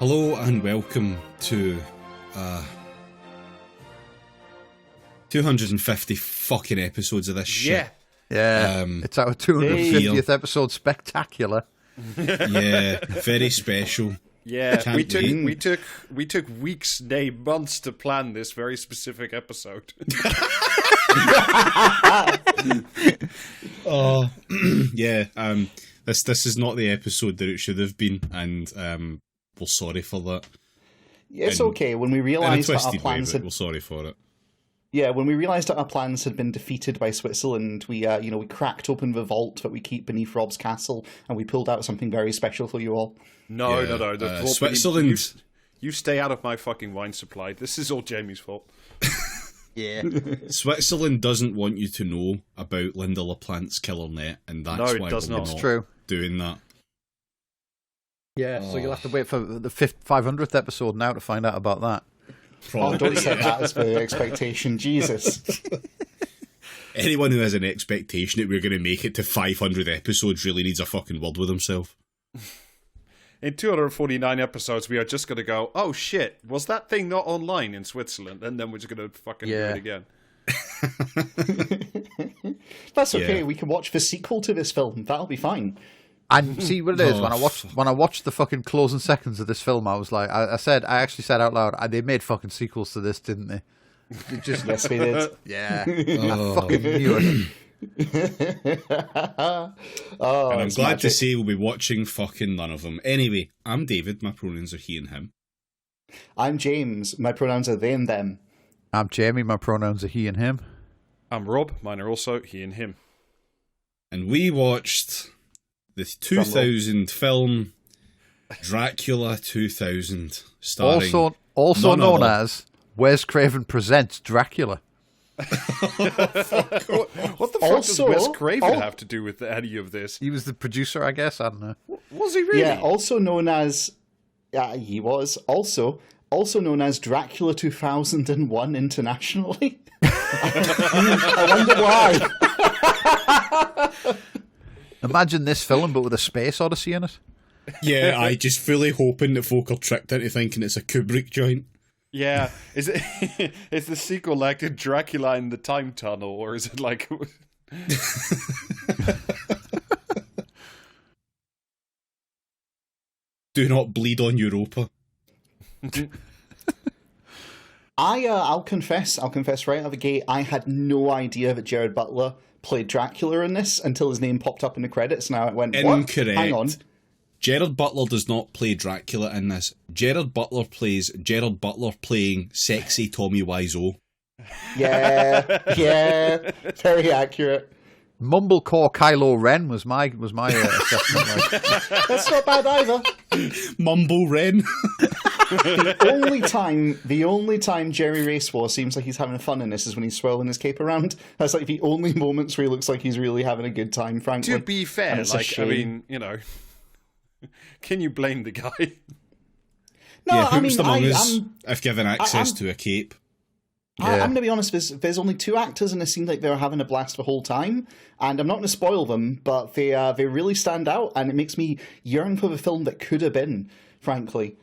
Hello and welcome to 250 fucking episodes of this shit. Yeah, it's our 250th episode, spectacular. Yeah, very special. Yeah, we took weeks, nay, months to plan this very specific episode. This is not the episode that it should have been, and we're sorry for that. It's okay. When we realised that our plans we're sorry for it. Yeah, when we realised that our plans had been defeated by Switzerland, we we cracked open the vault that we keep beneath Rob's castle, and we pulled out something very special for you all. No. Switzerland. You stay out of my fucking wine supply. This is all Jamie's fault. Yeah. Switzerland doesn't want you to know about Linda LaPlante's killer net, and that's why we're not doing that. Yeah, so you'll have to wait for the 500th episode now to find out about that. Oh, don't set that as the expectation, Jesus. Anyone who has an expectation that we're going to make it to 500 episodes really needs a fucking word with himself. In 249 episodes, we are just going to go, oh shit, was that thing not online in Switzerland? And then we're just going to fucking do it again. That's okay, we can watch the sequel to this film. That'll be fine. And see what it is, when I watched the fucking closing seconds of this film, I was like, I actually said out loud, they made fucking sequels to this, didn't they? Yes, we did. Yeah. I fucking knew it. And I'm glad to say we'll be watching fucking none of them. Anyway, I'm David, my pronouns are he and him. I'm James, my pronouns are they and them. I'm Jamie, my pronouns are he and him. I'm Rob, mine are also he and him. And we watched the 2000 film Dracula 2000, starring also known as Wes Craven Presents Dracula. What the fuck does Wes Craven have to do with any of this? He was the producer, I guess. I don't know. Was he really? Yeah, also known as... he was. Also known as Dracula 2001 internationally. I wonder why. Imagine this film, but with a space odyssey in it. Yeah, I just fully hoping that folk are tricked into thinking it's a Kubrick joint. Yeah, is the sequel like Dracula in the Time Tunnel, or is it like? Do not bleed on Europa. I'll confess right out of the gate, I had no idea that Jared Butler played Dracula in this until his name popped up in the credits. Now it went, incorrect. What? Hang on. Jared Butler does not play Dracula in this. Jared Butler plays Jared Butler playing sexy Tommy Wiseau. Yeah, very accurate. Mumblecore Kylo Ren was my assessment. That's not bad either. Mumble Ren. The only time Jerry Racewar seems like he's having fun in this is when he's swirling his cape around. That's like the only moments where he looks like he's really having a good time, frankly. To be fair, I mean, can you blame the guy? No, yeah, I mean, if given access to a cape. I'm going to be honest, there's only two actors and it seemed like they were having a blast the whole time, and I'm not going to spoil them, but they really stand out, and it makes me yearn for the film that could have been, frankly.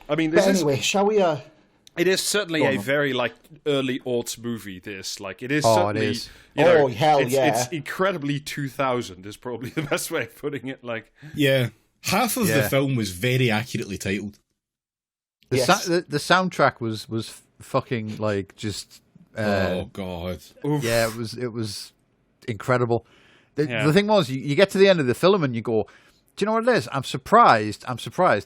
I mean, shall we... It is certainly a very, early aughts movie, this. It is certainly... It is. Hell yeah. It's incredibly 2000 is probably the best way of putting it, Yeah. Half of the film was very accurately titled. The soundtrack was fucking just. Oh God! Oof. Yeah, it was incredible. The thing was, you get to the end of the film and you go, do you know what it is? I'm surprised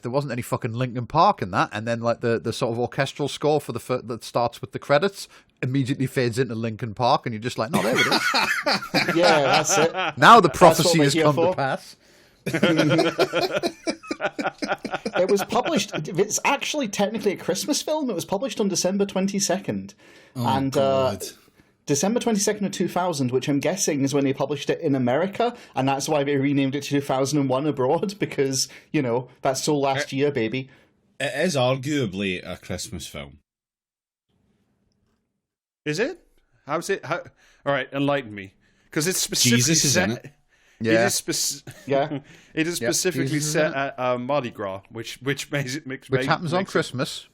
there wasn't any fucking Linkin Park in that, and then the sort of orchestral score for that starts with the credits immediately fades into Linkin Park, and you're just like, no, there it is. Yeah, that's it. Now the prophecy has come to pass. It was published. It's actually technically a Christmas film. It was published on December 22nd. God. December 22nd of 2000, which I'm guessing is when they published it in America, and that's why they renamed it to 2001 abroad, because, that's so last year, baby. It is arguably a Christmas film. Is it? How's it? All right, enlighten me. Because it's specifically Jesus is in it. Yeah. It is specifically set at Mardi Gras, which happens on Christmas.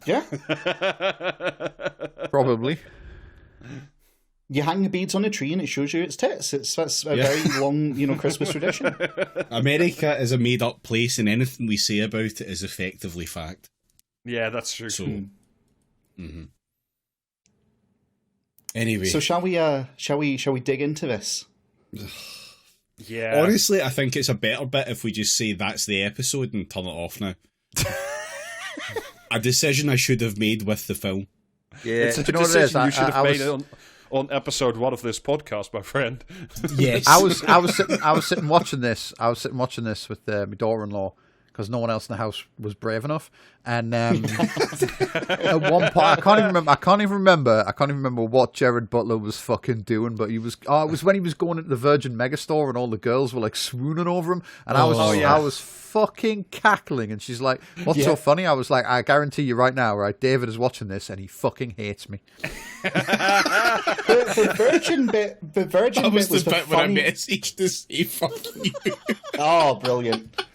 Yeah. Probably. You hang the beads on a tree and it shows you its tits. That's a very long, Christmas tradition. America is a made-up place, and anything we say about it is effectively fact. Yeah, that's true. So, Anyway, so shall we dig into this? Yeah. Honestly, I think it's a better bit if we just say that's the episode and turn it off now. A decision I should have made with the film. Yeah, it's a decision you should have made on episode 1 of this podcast, my friend. Yes, I was sitting watching this. I was sitting watching this with my daughter-in-law because no one else in the house was brave enough. And at one point, I can't even remember what Jared Butler was fucking doing. But he was. Oh, it was when he was going into the Virgin Megastore and all the girls were like swooning over him, and I was fucking cackling. And she's like, "What's so funny?" I was like, "I guarantee you right now, right? David is watching this and he fucking hates me." The Virgin bit was the bit when I messaged to say "fuck you." Oh, brilliant.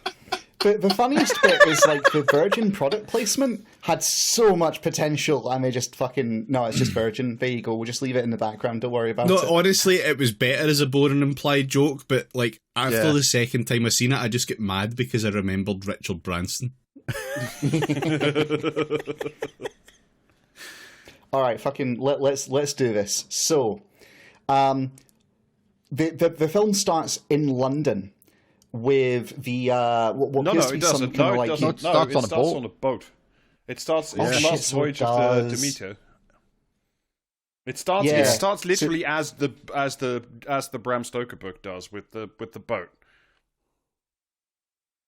The funniest bit is like the Virgin product placement had so much potential, and they just fucking it's just Virgin. There you go. We'll just leave it in the background. Don't worry about it. No, honestly, it was better as a boring implied joke, but like after the second time I seen it, I just get mad because I remembered Richard Branson. All right, fucking let's do this. So, the film starts in London. With the what appears to be some kind of like it starts on a boat. It starts on the last voyage of the Demeter. It starts literally as the Bram Stoker book does with the boat.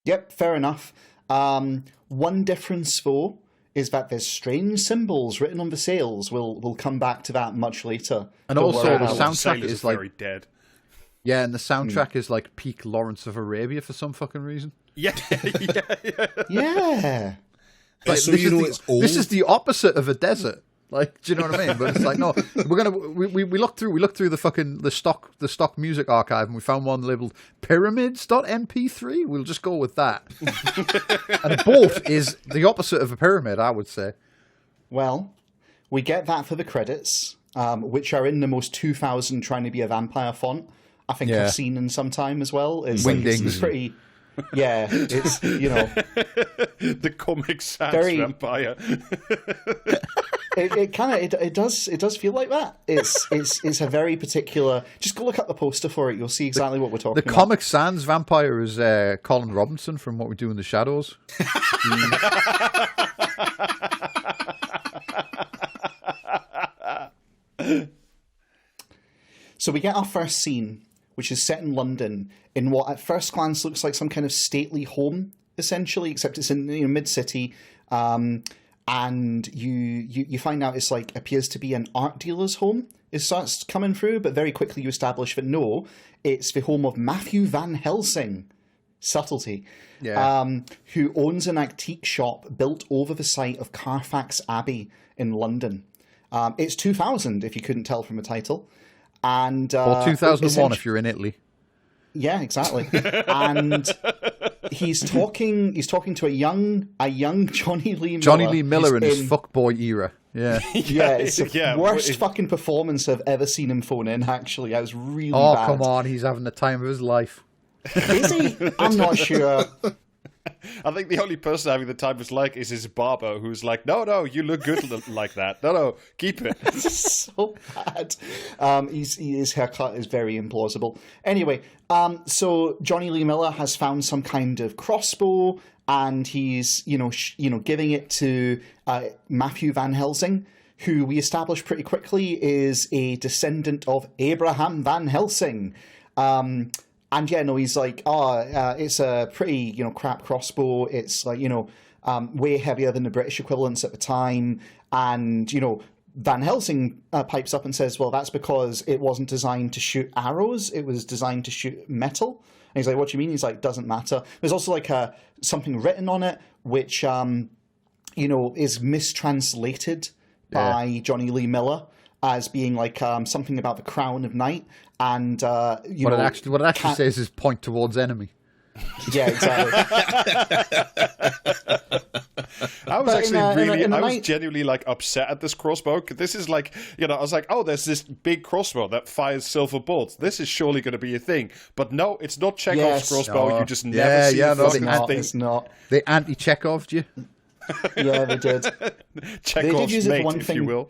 Yep, fair enough. One difference though is that there's strange symbols written on the sails. We'll come back to that much later. And also the soundtrack is like very dead. Yeah, and the soundtrack is like peak Lawrence of Arabia for some fucking reason. Yeah. Like, so this is the opposite of a desert. Like, do you know what I mean? But it's like, no, we looked through the stock music archive and we found one labeled pyramids.mp3. We'll just go with that. And a boat is the opposite of a pyramid, I would say. Well, we get that for the credits, which are in the most 2000 trying to be a vampire font. I think I've seen in some time as well. It's pretty. Yeah, it's the Comic Sans vampire. It does feel like that. It's a very particular. Just go look up the poster for it. You'll see exactly what we're talking about. The Comic Sans vampire is Colin Robinson from What We Do in the Shadows. So we get our first scene, which is set in London, in what at first glance looks like some kind of stately home, essentially, except it's in mid-city. And you find out it's like appears to be an art dealer's home. It starts coming through, but very quickly you establish that no, it's the home of Matthew Van Helsing. Subtlety. Yeah. Who owns an antique shop built over the site of Carfax Abbey in London. It's 2000, if you couldn't tell from the title. And or 2001 if you're in Italy. Yeah, exactly. And he's talking to a young Johnny Lee Miller. Johnny Lee Miller in his fuckboy era. Yeah. It's the worst fucking performance I've ever seen him phone in, actually. I was really bad. Oh, come on, he's having the time of his life. Is he? I'm not sure. I think the only person having the time of his life is his barber, who's like, no, you look good like that. No, keep it. So bad. His haircut is very implausible. Anyway, so Johnny Lee Miller has found some kind of crossbow, and he's giving it to Matthew Van Helsing, who we establish pretty quickly is a descendant of Abraham Van Helsing. And he's like, it's a pretty, crap crossbow. It's like, way heavier than the British equivalents at the time. And, Van Helsing pipes up and says, well, that's because it wasn't designed to shoot arrows. It was designed to shoot metal. And he's like, what do you mean? He's like, doesn't matter. There's also like something written on it, which, is mistranslated by Johnny Lee Miller. as being like something about the crown of night, and what it actually says is point towards enemy. Yeah, exactly. I was genuinely like upset at this crossbow. This is like, I was like, oh, there's this big crossbow that fires silver bullets. This is surely going to be a thing. But no, it's not Chekhov's crossbow. No. You just never see the thing. It's not. They anti-Chekhov'd you. Yeah, they did. Chekhov's mate, if you will.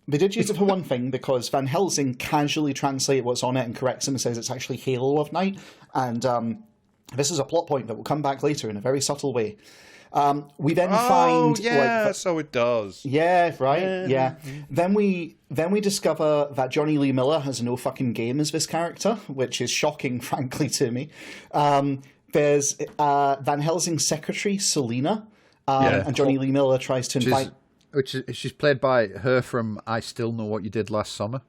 They did use it for one thing, because Van Helsing casually translates what's on it and corrects him and says it's actually Halo of Night. And this is a plot point that will come back later in a very subtle way. We then find... so it does. Yeah, right? Yeah. Then we discover that Johnny Lee Miller has no fucking game as this character, which is shocking, frankly, to me. There's Van Helsing's secretary, Selena, and Johnny Lee Miller tries to invite... She's played by her from I Still Know What You Did Last Summer.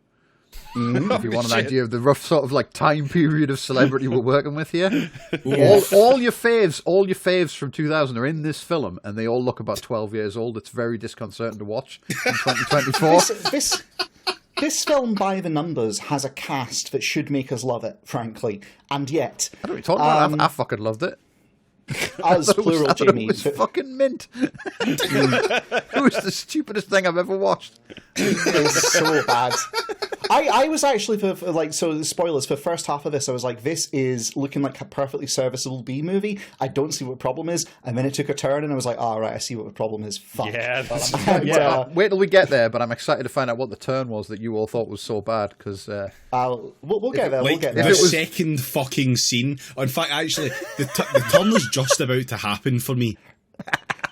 If you want an idea of the rough sort of like time period of celebrity we're working with here. All your faves from 2000 are in this film, and they all look about 12 years old. It's very disconcerting to watch in 2024. This film, by the numbers, has a cast that should make us love it, frankly. And yet... I don't know what you're talking about. I fucking loved it. As plural, Jamie. It was fucking mint. It was the stupidest thing I've ever watched. It was so bad. I was actually, so the spoilers, for the first half of this, I was like, this is looking like a perfectly serviceable B movie. I don't see what the problem is. And then it took a turn, and I was like, right, I see what the problem is. Fuck. Yeah. Wait till we get there, but I'm excited to find out what the turn was that you all thought was so bad, because... we'll get there, we'll get there. The second fucking scene... In fact, actually, the turn was just about to happen for me.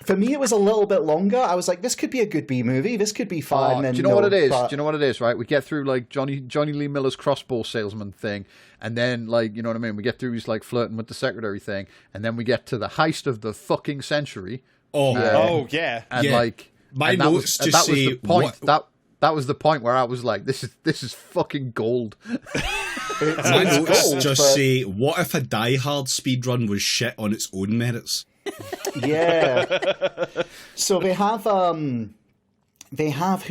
For me, it was a little bit longer. I was like, this could be a good B movie. This could be fun. Do you know what it is? Do you know what it is, right? We get through, like, Johnny Lee Miller's crossbow salesman thing, and then, like, you know what I mean? We get through his, like, flirting with the secretary thing, and then we get to the heist of the fucking century. Yeah. And, like... My notes just say... Was the point. That was the point where I was like, this is fucking gold. My notes just say, what if a Die Hard speedrun was shit on its own merits? Yeah. So they have who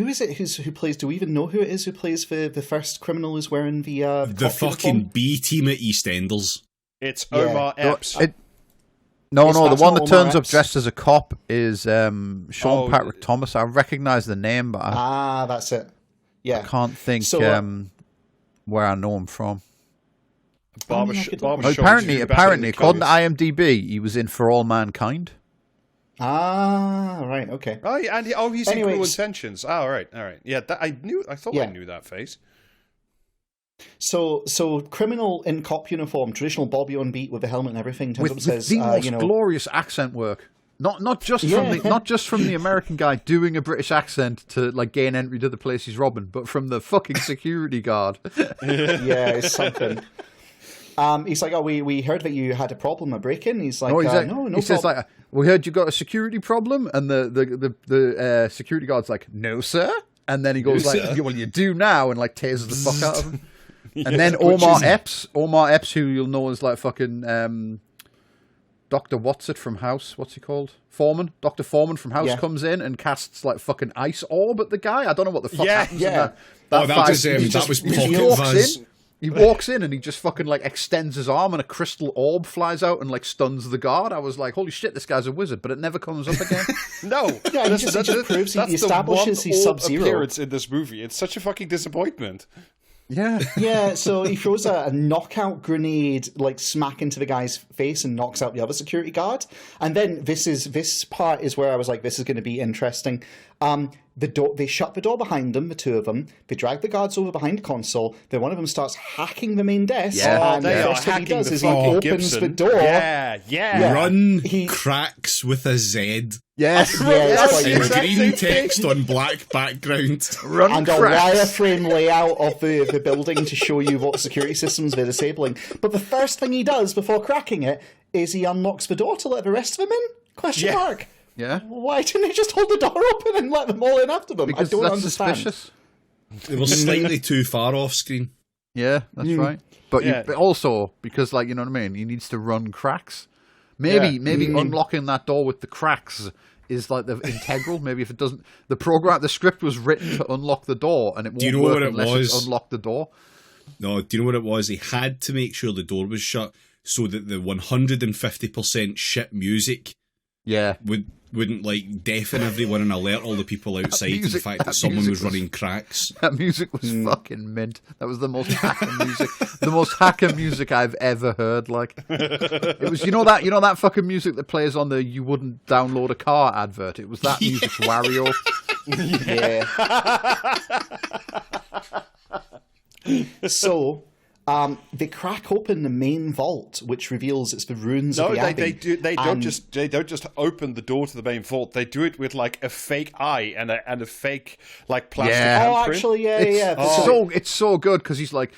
is it who plays, do we even know who it is who plays the first criminal who's wearing the fucking B team at EastEnders? It's Omar Epps. The one that turns up dressed as a cop is Sean Patrick Thomas. I recognise the name, but that's it. Yeah, I can't think where I know him from. Apparently, according to IMDb, he was in For All Mankind. Right, okay. He's in Cruel Intentions. All right. Yeah, I thought I knew that face. So criminal in cop uniform, traditional Bobby on beat with the helmet and everything. With the most glorious accent work. Not just from the American guy doing a British accent to like gain entry to the place he's robbing, but from the fucking security guard. Yeah, it's something. He's like, we heard that you had a problem, a break-in. He's like, no. He says like, we heard you got a security problem, and the security guard's like, no, sir. And then he goes like, well, you do now, and like tases the fuck out of him. And then Omar Epps, who you'll know as like fucking Dr. What's-it from House? What's he called? Foreman. Dr. Foreman from House comes in and casts like fucking ice orb at the guy. I don't know what the fuck happens. That was Pocket Vaz. He walks in and he just fucking like extends his arm and a crystal orb flies out and like stuns the guard. I was like, holy shit, this guy's a wizard, but it never comes up again. No. Yeah, he just proves he establishes he's Sub-Zero. Appearance in this movie. It's such a fucking disappointment. Yeah, so he throws a knockout grenade like smack into the guy's face and knocks out the other security guard. And then this part is where I was like, this is going to be interesting. They shut the door behind them, the two of them. They drag the guards over behind the console. Then one of them starts hacking the main desk. And the first thing he does is he opens the door. Yeah. Run cracks with a Z. Yes. And green text on black background. Run and cracks. A wireframe layout of the building to show you what security systems they're disabling. But the first thing he does before cracking it is he unlocks the door to let the rest of them in? Question mark. Yeah. Why didn't they just hold the door open and let them all in after them? Because I don't that's understand. Suspicious. It was slightly too far off screen. Yeah, that's right. But also because, like, you know what I mean. He needs to run cracks. Maybe unlocking that door with the cracks is like the integral. Maybe if it doesn't, the script was written to unlock the door, and it won't work unless it unlocked the door. No, do you know what it was? He had to make sure the door was shut so that the 150% shit music wouldn't like deafen everyone and alert all the people outside to the fact that someone was running cracks. That music was fucking mint. That was the most hacker music, the most hacker music I've ever heard. Like, it was, you know that fucking music that plays on the "you wouldn't download a car" advert. It was that music's Wario. So, they crack open the main vault, which reveals it's the ruins of the Abbey. They don't just open the door to the main vault. They do it with like a fake eye and a fake like plastic handprint. Oh, actually, It's so good because he's like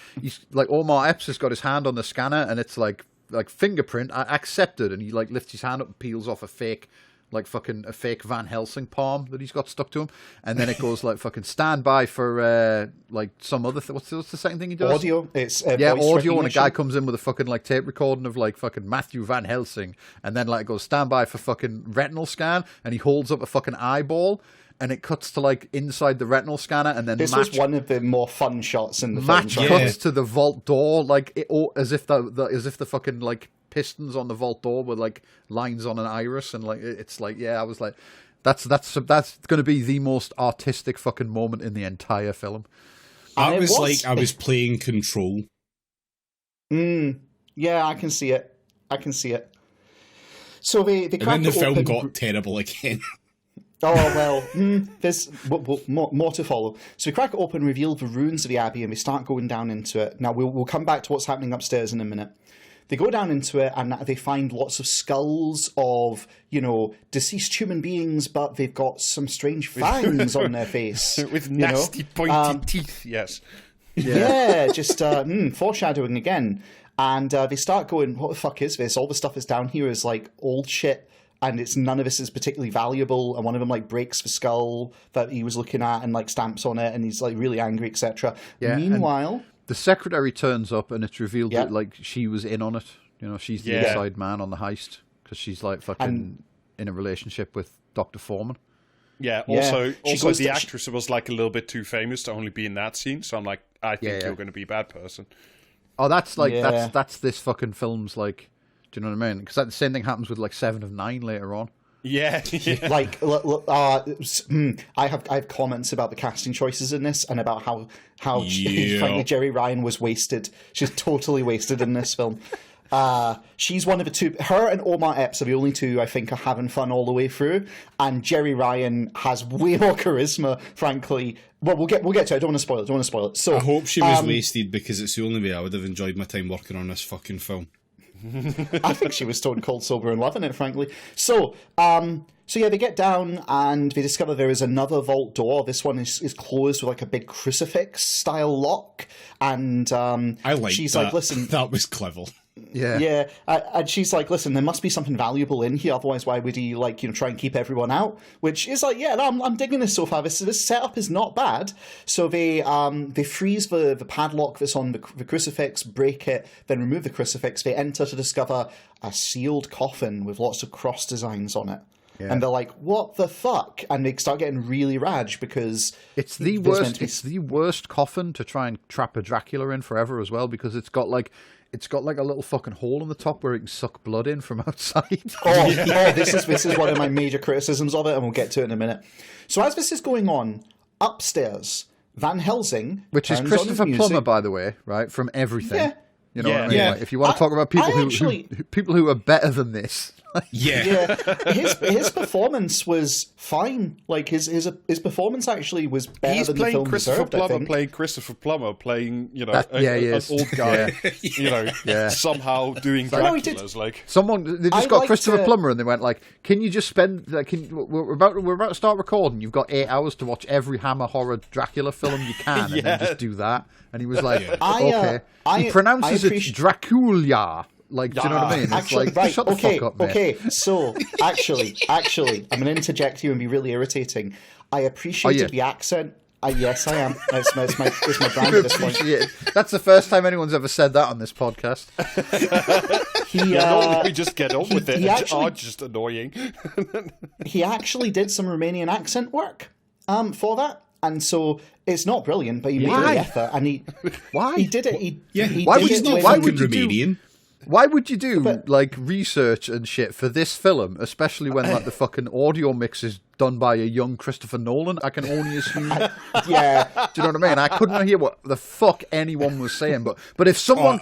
Omar Epps has got his hand on the scanner and it's like fingerprint accepted, and he like lifts his hand up and peels off a fake Van Helsing palm that he's got stuck to him, and then it goes like fucking stand by for like some other what's the second thing he does? Audio. It's audio, and a guy comes in with a fucking like tape recording of like fucking Matthew Van Helsing, and then like it goes stand by for fucking retinal scan, and he holds up a fucking eyeball. And it cuts to like inside the retinal scanner, and then this was one of the more fun shots in the film. film. Cuts to the vault door, like as if the fucking like pistons on the vault door were like lines on an iris, and like it's like I was like, that's going to be the most artistic fucking moment in the entire film. I was playing Control. Yeah, I can see it. So they and then the film got terrible again. Oh, well, there's more to follow. So we crack it open, reveal the ruins of the Abbey, and we start going down into it. Now, we'll come back to what's happening upstairs in a minute. They go down into it, and they find lots of skulls of, deceased human beings, but they've got some strange fangs on their face. With nasty pointy teeth, yes. Yeah, just foreshadowing again. And they start going, what the fuck is this? All the stuff that's down here is, like, old shit. And none of this is particularly valuable. And one of them like breaks the skull that he was looking at and like stamps on it, and he's like really angry, etc. Yeah, meanwhile, the secretary turns up, and it's revealed that like she was in on it. She's the inside man on the heist because she's like fucking in a relationship with Dr. Foreman. Yeah. Also, the actress was like a little bit too famous to only be in that scene. So I'm like, I think you're going to be a bad person. Oh, that's like that's this fucking film's like. Do you know what I mean? Because the same thing happens with like 7 of 9 later on. Yeah. Like, I have comments about the casting choices in this, and about how frankly Jerry Ryan was wasted. She's totally wasted in this film. She's one of the two. Her and Omar Epps are the only two I think are having fun all the way through. And Jerry Ryan has way more charisma, frankly. Well, we'll get to it. I don't want to spoil it. So I hope she was wasted, because it's the only way I would have enjoyed my time working on this fucking film. I think she was stone cold sober and loving it, frankly. So they get down and they discover there is another vault door. This one is closed with like a big crucifix style lock. And she's like, listen, that was clever. Yeah. And she's like, listen, there must be something valuable in here. Otherwise, why would he try and keep everyone out? Which is like, I'm digging this so far. This setup is not bad. So they freeze the padlock that's on the crucifix, break it, then remove the crucifix. They enter to discover a sealed coffin with lots of cross designs on it. Yeah. And they're like, what the fuck? And they start getting really rage because it's the worst. It's the worst coffin to try and trap a Dracula in forever as well, because it's got like a little fucking hole in the top where it can suck blood in from outside. This is one of my major criticisms of it, and we'll get to it in a minute. So as this is going on, upstairs, Van Helsing, which is Christopher Plummer, by the way, right, from Everything. Yeah. You know what I mean? Like, if you want to talk about people who are better than this. His performance was fine. Like his performance actually was better than the film deserved, I think. Playing Christopher Plummer, playing an old guy, somehow doing Dracula's like someone. They just got Christopher Plummer, and they went like, "Can you just spend? We're about to start recording. You've got 8 hours to watch every Hammer horror Dracula film you can, and then just do that." And he was like, "Okay." He pronounces it Dracula. Like, do you know what I mean? It's actually, like, shut the fuck up, mate. Okay, so, actually, I'm going to interject here and be really irritating. I appreciated the accent. Yes, I am. It's my brand at this point. That's the first time anyone's ever said that on this podcast. Normally we just get on with it. Just annoying. He actually did some Romanian accent work for that, and so it's not brilliant, but he made the effort, and he did it. Why would you Romanian? Why would you do like research and shit for this film, especially when like the fucking audio mix is done by a young Christopher Nolan? I can only assume. Yeah, do you know what I mean? I couldn't hear what the fuck anyone was saying, but if someone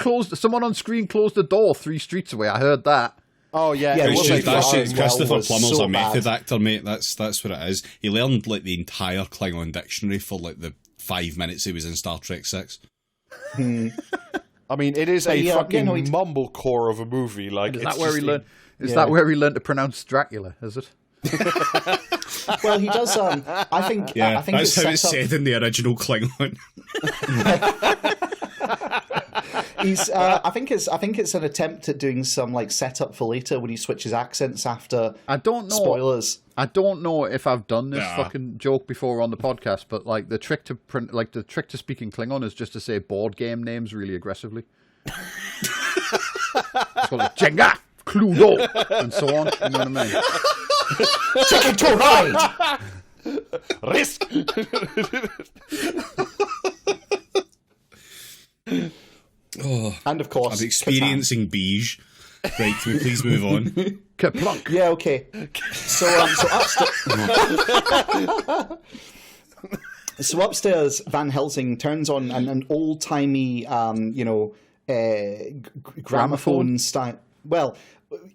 on screen closed the door 3 streets away, I heard that. Oh yeah, Christopher Plummer's a method actor, mate. That's what it is. He learned like the entire Klingon dictionary for like the 5 minutes he was in Star Trek 6. I mean, it is a fucking mumblecore of a movie. Like, is that where he learned? Is that where he learned to pronounce Dracula? Is it? Well, he does. I think. Yeah, I think that's how it's said in the original Klingon. I think it's an attempt at doing some like setup for later when he switches accents after. I don't know. Spoilers. I don't know if I've done this fucking joke before on the podcast, but like the trick to speaking Klingon is just to say board game names really aggressively. So like Jenga, Cluedo, and so on. You know what I mean? Ticket to ride. Risk. And of course, I'm experiencing beige. Right, can we please move on? Kaplunk. Yeah, okay. So upstairs, Van Helsing turns on an old-timey, gramophone style. Well,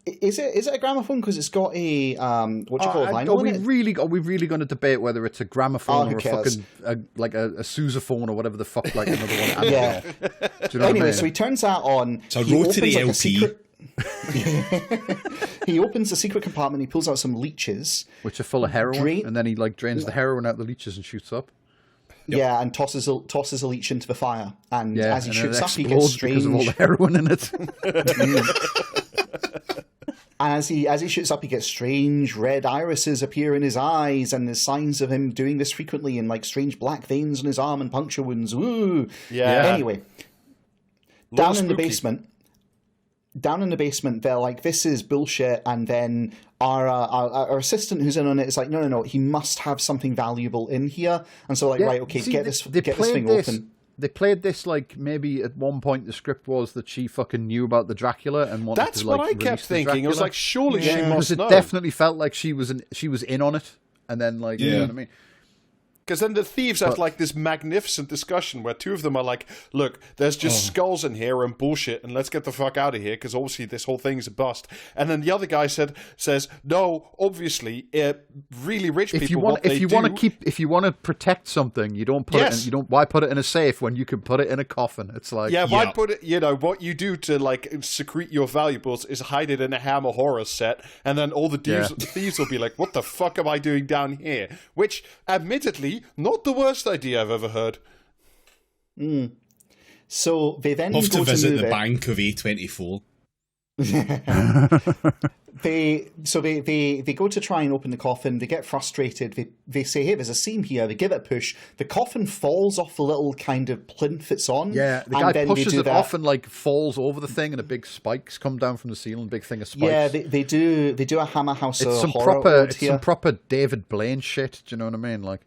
is it a gramophone because it's got a vinyl? Are we really going to debate whether it's a gramophone or a fucking like a sousaphone or whatever the fuck like another one? Yeah. Do you know Anyway, what I mean? so he turns that on. It's a rotary LP. He opens the secret compartment. He pulls out some leeches, which are full of heroin, and then he like drains the heroin out the leeches and shoots up. Yep. Yeah, and tosses a leech into the fire, and as he shoots up, he gets strange. Because of all the heroin in it. As he shoots up, he gets strange red irises appear in his eyes, and there's signs of him doing this frequently, and like strange black veins on his arm and puncture wounds. Ooh, yeah. Anyway, down in the basement, they're like, "This is bullshit," and then our assistant who's in on it is like, "No, he must have something valuable in here," and so right, okay, get this thing open. They played this like maybe at one point the script was that she fucking knew about the Dracula and wanted That's to like what I kept thinking. It was like, surely she must know. It definitely felt like she was in on it, and then like you know what I mean. Because then the thieves have like this magnificent discussion where 2 of them are like, look, there's just skulls in here and bullshit, and let's get the fuck out of here because obviously this whole thing's a bust. And then the other guy says, no, obviously, really rich people. If you want to protect something, you don't put it in, why put it in a safe when you can put it in a coffin? It's like why put it? What you do to like secrete your valuables is hide it in a Hammer horror set, and then all the thieves will be like, what the fuck am I doing down here? Which, admittedly, not the worst idea I've ever heard. So they then go to visit the it. bank of E250. They go to try and open the coffin. They get frustrated. They say, "Hey, there's a seam here." They give it a push. The coffin falls off the little kind of plinth it's on. Yeah, the guy pushes it off and like falls over the thing, and a big spikes come down from the ceiling. Big thing of spikes. Yeah, they do a Hammer House. It's some proper David Blaine shit. Do you know what I mean? Like.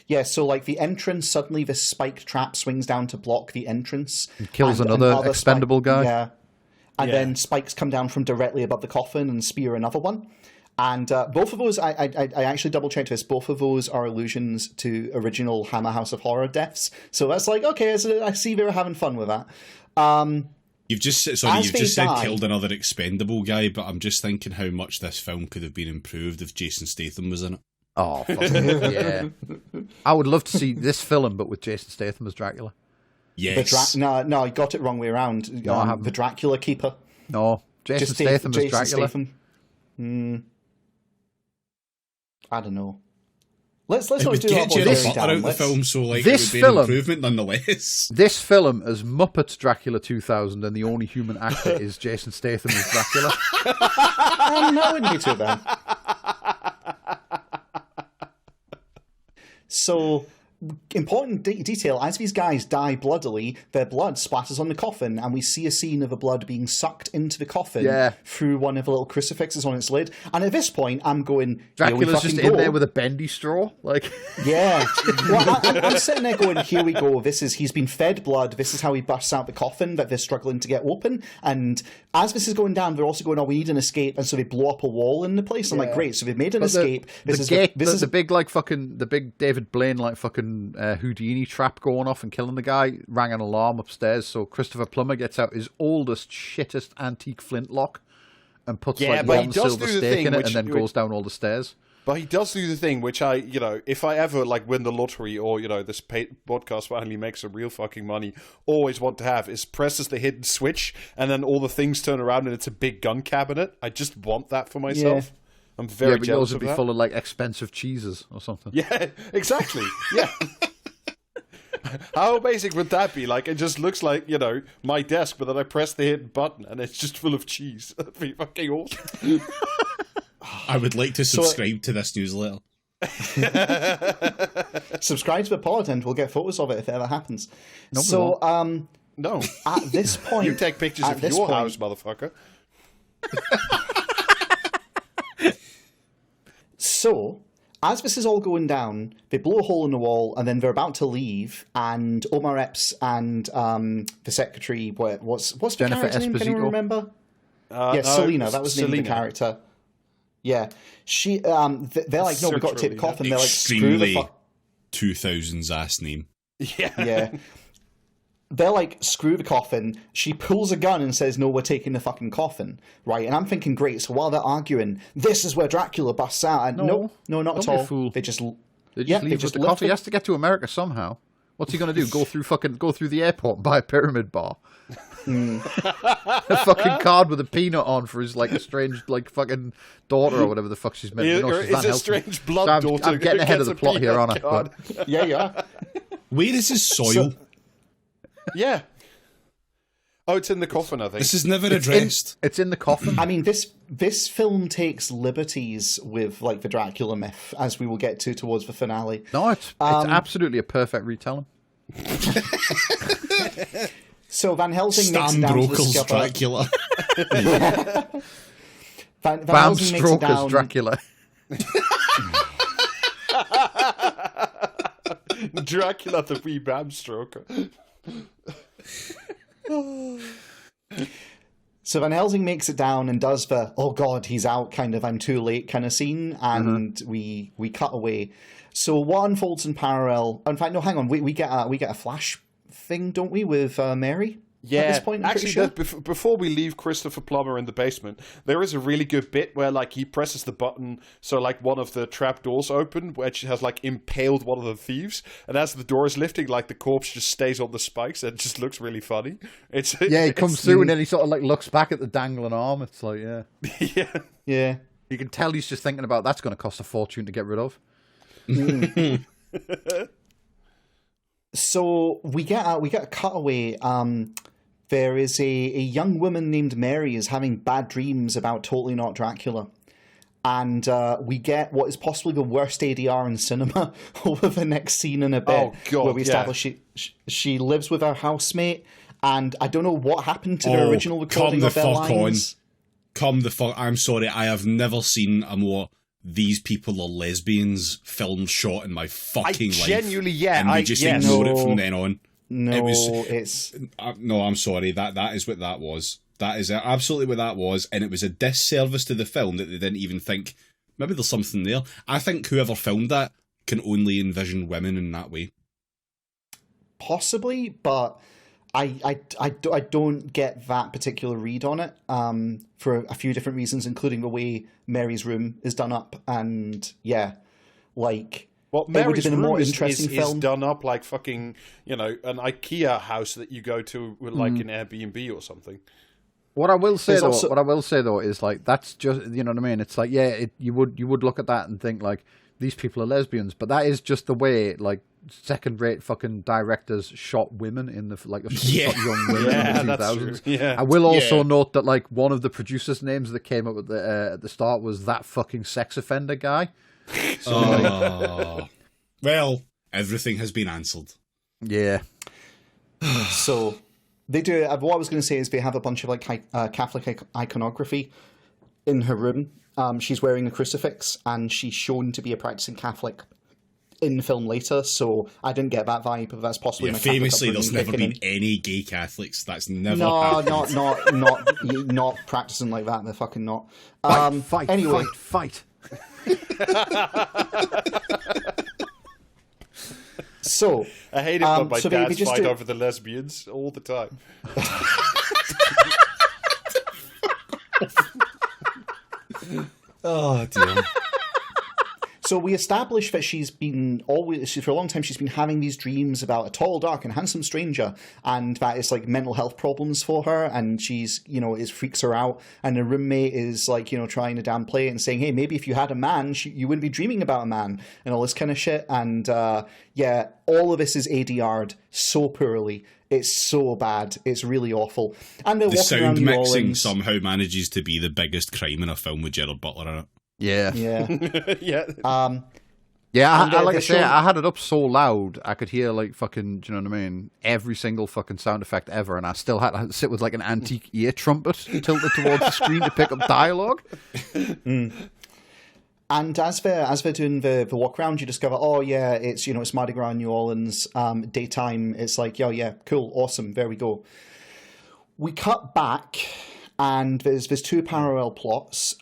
Yeah, so like the entrance, suddenly this spiked trap swings down to block the entrance. And kills another expendable guy. Yeah. And then spikes come down from directly above the coffin and spear another one. And both of those, I actually double-checked this, both of those are allusions to original Hammer House of Horror deaths. So that's like, okay, so I see they were having fun with that. You've just said killed another expendable guy, but I'm just thinking how much this film could have been improved if Jason Statham was in it. Oh, yeah. I would love to see this film, but with Jason Statham as Dracula. Yes. No, you got it wrong way around. No, I haven't. The Dracula Keeper. No, Jason Statham as Dracula. I don't know. Let's not do that. This out the film, so like it would be an improvement nonetheless. This film as Muppets Dracula 2000, and the only human actor is Jason Statham as Dracula. That wouldn't be too bad. So important detail, as these guys die bloodily, their blood splatters on the coffin, and we see a scene of the blood being sucked into the coffin through one of the little crucifixes on its lid. And at this point, I'm going, Dracula's just in there with a bendy straw, like. Yeah. Well, I'm sitting there going, here we go. He's been fed blood. This is how he busts out the coffin that they're struggling to get open. And as this is going down, they're also going, oh, we need an escape, and so they blow up a wall in the place. I'm like, great. So they've made an escape. The big like fucking the big David Blaine like fucking Houdini trap going off and killing the guy rang an alarm upstairs, so Christopher Plummer gets out his oldest shittest antique flintlock and puts like one silver stake in it and then goes down all the stairs. But he does do the thing which if I ever like win the lottery or this podcast finally makes some real fucking money, always want to have is presses the hidden switch and then all the things turn around and it's a big gun cabinet. I just want that for myself. Yeah. I'm very jealous yours would of be that. Full of like expensive cheeses or something. Yeah, exactly. Yeah. How basic would that be? Like, it just looks like, my desk, but then I press the hidden button and it's just full of cheese. That'd be fucking awesome. I would like to subscribe to this newsletter. Subscribe to the pod and we'll get photos of it if it ever happens. No. At this point... You take pictures of your house, motherfucker. So, as this is all going down, they blow a hole in the wall, and then they're about to leave, and Omar Epps and the secretary, what's the Jennifer character name? Can anyone remember? Selena. That was the name of the character. Yeah. She. They're like, no, we've got to take the coffin. They're like, screw the 2000s ass name. Yeah. Yeah. They're like, screw the coffin. She pulls a gun and says, no, we're taking the fucking coffin. Right? And I'm thinking, great. So while they're arguing, this is where Dracula busts out. And no, not at all. Fool. They just leave with the coffin. He has to get to America somehow. What's he going to do? Go through the airport and buy a pyramid bar? A fucking card with a peanut on for his like estranged like fucking daughter or whatever the fuck she's meant to be. No, she's a strange blood daughter. I'm getting ahead of the plot here, aren't I? Yeah, you are. Where is his soil? Yeah. Oh, it's in the coffin, I think. This is never addressed. It's in the coffin. I mean, this film takes liberties with like the Dracula myth, as we will get to towards the finale. No, it's absolutely a perfect retelling. So Van Helsing Stan makes it down Brokel's to the Dracula. Van Bram Helsing makes it Stoker's down. Dracula. Dracula the wee Bram Stoker. So Van Helsing makes it down and does the, oh god, he's out kind of, I'm too late kind of scene, and we cut away. So what unfolds in parallel? In fact, no, hang on, we get a flash thing, don't we, with Mary? Yeah, at this point, actually, sure? before we leave Christopher Plummer in the basement, there is a really good bit where, like, he presses the button, so, like, one of the trap doors open, which has, like, impaled one of the thieves, and as the door is lifting, like, the corpse just stays on the spikes, and it just looks really funny. He comes through, and then he sort of, like, looks back at the dangling arm. It's like, yeah. You can tell he's just thinking about that's going to cost a fortune to get rid of. So we get a cutaway. There is a young woman named Mary is having bad dreams about Totally Not Dracula. And we get what is possibly the worst ADR in cinema over the next scene in a bit. Oh, God, where we establish she lives with her housemate, and I don't know what happened to the original recording of their lines. Come the fuck... I'm sorry, I have never seen a more... These people are lesbians film shot in my fucking life. Genuinely, and we just ignored it from then on. No, no, I'm sorry. That is what that was. That is absolutely what that was, and it was a disservice to the film that they didn't even think maybe there's something there. I think whoever filmed that can only envision women in that way. Possibly, but I don't get that particular read on it for a few different reasons, including the way Mary's room is done up, and well, Mary's room more interesting is done up like fucking, an IKEA house that you go to with like an Airbnb or something. What I will say though is like that's just, you know what I mean. It's like you would look at that and think like these people are lesbians, but that is just the way like second-rate fucking directors shot women in the shot young women in the 2000s. Yeah. I will also note that like one of the producers' names that came up at the start was that fucking sex offender guy. So, well, Everything has been answered. Yeah. So they do. What I was going to say is they have a bunch of like Catholic iconography in her room. She's wearing a crucifix, and she's shown to be a practicing Catholic in the film later. So I didn't get that vibe, but that's possibly famously. There's never been any gay Catholics. That's never happened. not practicing like that. They're fucking not. Fight. So I hate it when my dads fight over the lesbians all the time. Oh dear. So we established that for a long time she's been having these dreams about a tall, dark, and handsome stranger, and that it's like mental health problems for her, and she's, it freaks her out, and her roommate is like, trying to downplay it and saying, hey, maybe if you had a man, you wouldn't be dreaming about a man, and all this kind of shit, and all of this is ADR'd so poorly. It's so bad. It's really awful. And the sound mixing somehow manages to be the biggest crime in a film with Gerard Butler in it. Yeah. Yeah. I had it up so loud I could hear like fucking, do you know what I mean? Every single fucking sound effect ever, and I still had to sit with like an antique ear trumpet tilted towards the screen to pick up dialogue. And as they're doing the walk around, you discover, it's Mardi Gras in New Orleans, daytime. It's like, yeah, cool, awesome, there we go. We cut back, and there's two parallel plots.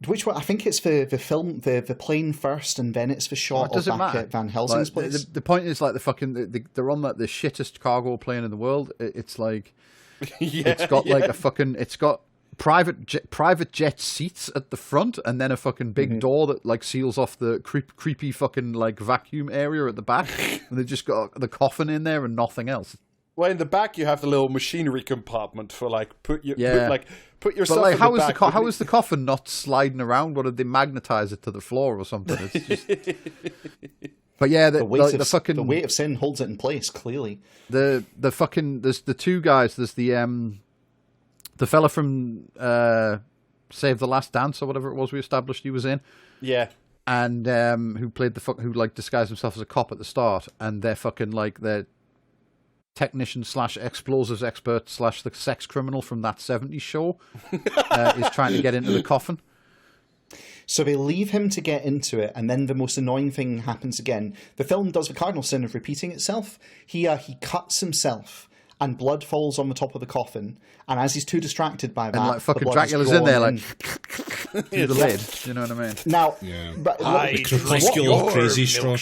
Which one? I think it's the plane first, and then it's the shot of back at Van Helsing's place. The point is, like, they're on like the shittest cargo plane in the world. It's like, it's got private jet seats at the front, and then a fucking big door that like seals off the creepy fucking like vacuum area at the back, and they just got the coffin in there and nothing else. Well, in the back you have the little machinery compartment for like put yourself. But like, in the back. How is the coffin not sliding around? What did they magnetize it to the floor or something? It's just... But yeah, the weight of sin holds it in place. Clearly, there's the two guys. There's the fella from Save the Last Dance or whatever it was we established he was in. Yeah. And who played who like disguised himself as a cop at the start, and they're fucking like they're technician / explosives expert / the sex criminal from That 70s Show is trying to get into the coffin. So they leave him to get into it, and then the most annoying thing happens again. The film does the cardinal sin of repeating itself. He cuts himself, and blood falls on the top of the coffin. And as he's too distracted by that, and like fucking Dracula's in there, like through the lid. You know what I mean? Now, the crepuscular crazy straw.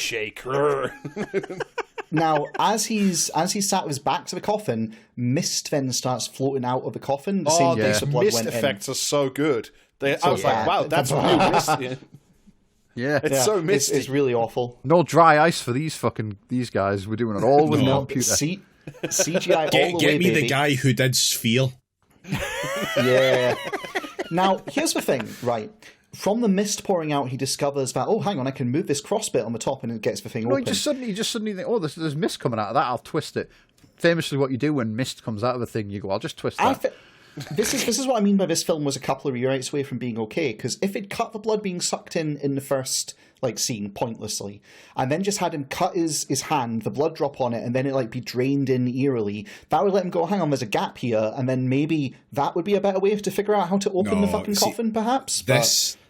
Now, as he's sat with his back to the coffin, mist then starts floating out of the coffin. The same place the blood mist went effects in. are so good. I was like, wow, that's real mist. It's so misty. It's really awful. No dry ice for these guys. We're doing it all with computer. CGI. Get me the guy who did Sphere. Yeah. Now, here's the thing, right? From the mist pouring out, he discovers that, oh, hang on, I can move this cross bit on the top, and it gets the thing open. You just suddenly think, oh, there's mist coming out of that, I'll twist it. Famously, what you do when mist comes out of a thing, you go, I'll just twist that. This is what I mean by this film was a couple of rewrites away from being okay, because if it cut the blood being sucked in the first scene pointlessly, and then just had him cut his hand, the blood drop on it, and then it be drained in eerily, that would let him go, hang on, there's a gap here, and then maybe that would be a better way to figure out how to open the fucking coffin, perhaps.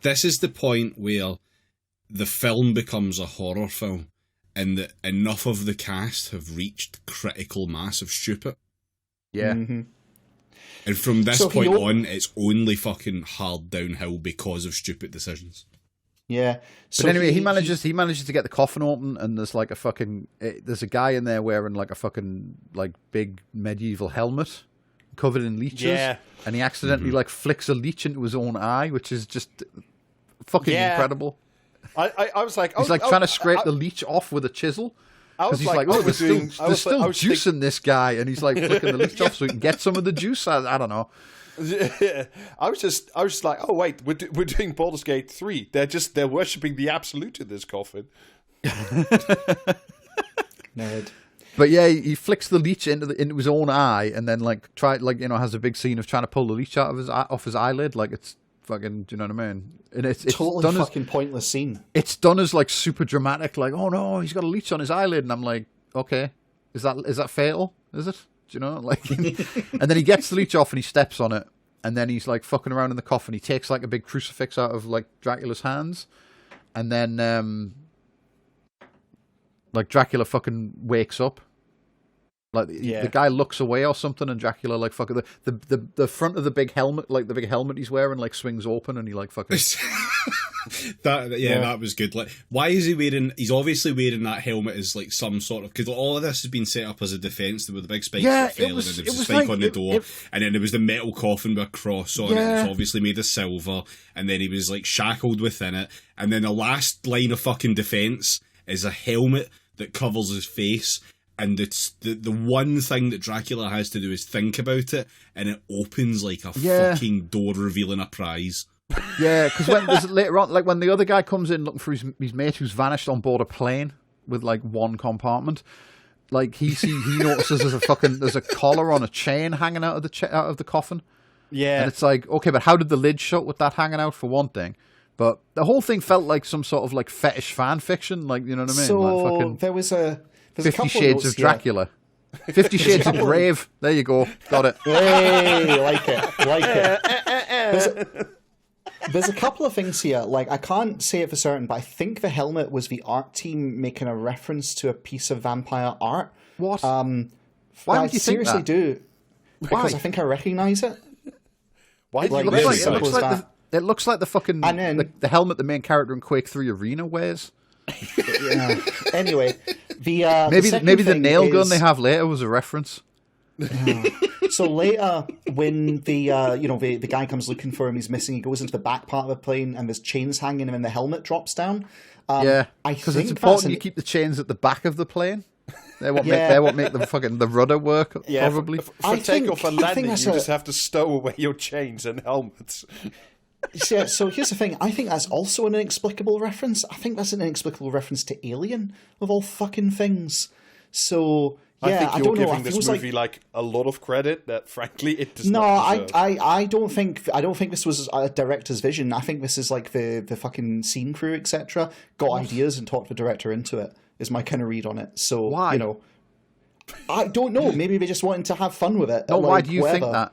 This is the point where the film becomes a horror film, and that enough of the cast have reached critical mass of stupid. Yeah. Mm-hmm. And from this point on, it's only fucking hard downhill because of stupid decisions. Yeah. But anyway, he manages to get the coffin open, and there's like there's a guy in there wearing like a fucking big medieval helmet covered in leeches. Yeah. And he accidentally flicks a leech into his own eye, which is just fucking incredible. I was like, he's trying to scrape the leech off with a chisel. Because he's like, there's still juice in this guy, and he's like flicking the leech off so he can get some of the juice. I don't know. Yeah, I was just like, oh wait, we're doing Baldur's Gate 3. They're worshipping the absolute in this coffin. Nerd. But yeah, he flicks the leech into his own eye, and then has a big scene of trying to pull the leech out of off his eyelid. Like, it's Fucking, do you know what I mean? And it's totally done fucking pointless scene. It's done as like super dramatic, like, oh no, he's got a leech on his eyelid, and I'm like, okay, is that fatal? Is it? Do you know, like, and then he gets the leech off and he steps on it, and then he's like fucking around in the coffin. He takes like a big crucifix out of like Dracula's hands, and then like Dracula fucking wakes up. Like the guy looks away or something, and Dracula like fucking the front of the big helmet, like the big helmet he's wearing, like swings open, and he like fucking. That was good. Like, why is he wearing? He's obviously wearing that helmet as like some sort of, because all of this has been set up as a defense. There were the big spikes that fell, and then there was a spike on the door, and then there was the metal coffin with a cross on it. It was obviously made of silver, and then he was like shackled within it, and then the last line of fucking defense is a helmet that covers his face. And it's the one thing that Dracula has to do is think about it, and it opens like a fucking door revealing a prize. Yeah, because when later on, like when the other guy comes in looking for his mate who's vanished on board a plane with like one compartment, like he notices there's a collar on a chain hanging out of the coffin. Yeah, and it's like, okay, but how did the lid shut with that hanging out for one thing? But the whole thing felt like some sort of like fetish fan fiction, like, you know what I mean? So like fucking... there was a. 50 Shades of Dracula. 50 Shades of Grave. There you go. Got it. Hey, like it. There's a couple of things here. Like, I can't say it for certain, but I think the helmet was the art team making a reference to a piece of vampire art. What? Why would you think that? I seriously do. Because I think I recognise it. Why? It looks like the fucking the helmet the main character in Quake 3 Arena wears. Yeah. Anyway, maybe the nail gun they have later was a reference. So later, when the guy comes looking for him, he's missing. He goes into the back part of the plane, and there's chains hanging him, and the helmet drops down. Because it's important you keep the chains at the back of the plane. They're what make the rudder work. Yeah, probably. For takeoff and landing, you just have to stow away your chains and helmets. Yeah, so here's the thing. I think that's also an inexplicable reference. I think that's an inexplicable reference to Alien, of all fucking things. So, yeah, I think you're giving this movie like a lot of credit that, frankly, it does not deserve. I don't think this was a director's vision. I think this is like the fucking scene crew, etc. got ideas and talked the director into it, is my kind of read on it. So, why? You know, I don't know. Maybe they just wanted to have fun with it. No, why do you think that?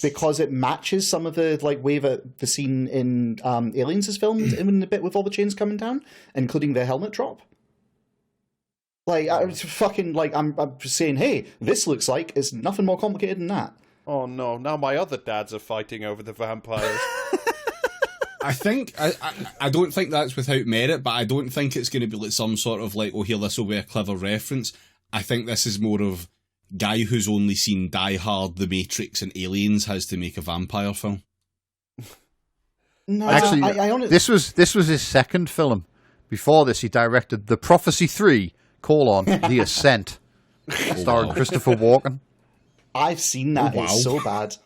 Because it matches some of the like way that the scene in Aliens is filmed in the bit with all the chains coming down, including the helmet drop. Like, I'm just saying, hey, this looks like it's nothing more complicated than that. Oh no! Now my other dads are fighting over the vampires. I don't think that's without merit, but I don't think it's going to be like some sort of like, oh, here, this will be a clever reference. I think this is more of guy who's only seen Die Hard, The Matrix, and Aliens has to make a vampire film. No, actually, this was his second film. Before this, he directed The Prophecy 3: The Ascent, starring Christopher Walken. I've seen that. It's so bad.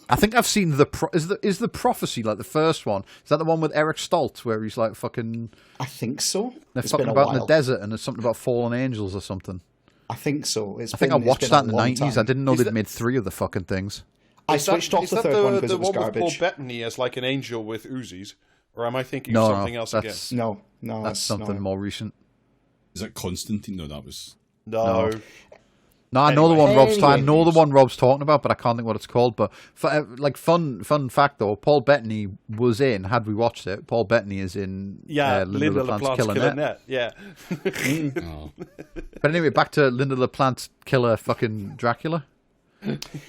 I think I've seen is the Prophecy like the first one? Is that the one with Eric Stoltz where he's like fucking? I think so. They're fucking about in the desert and there's something about fallen angels or something. I think so. I think I watched that in the 90s. I didn't know they'd made 3 of the fucking things. I switched off the third one because it was garbage. The one with Paul Bettany as like an angel with Uzis? Or am I thinking of something else again? No, that's something more recent. Is that Constantine? No, that was... No. No, I know the one Rob's talking about, but I can't think what it's called. But fun fact though, Paul Bettany was in. Had we watched it, Paul Bettany is in. Linda LaPlante's Killer Net. Yeah. Oh. But anyway, back to Linda LaPlante's Killer fucking Dracula.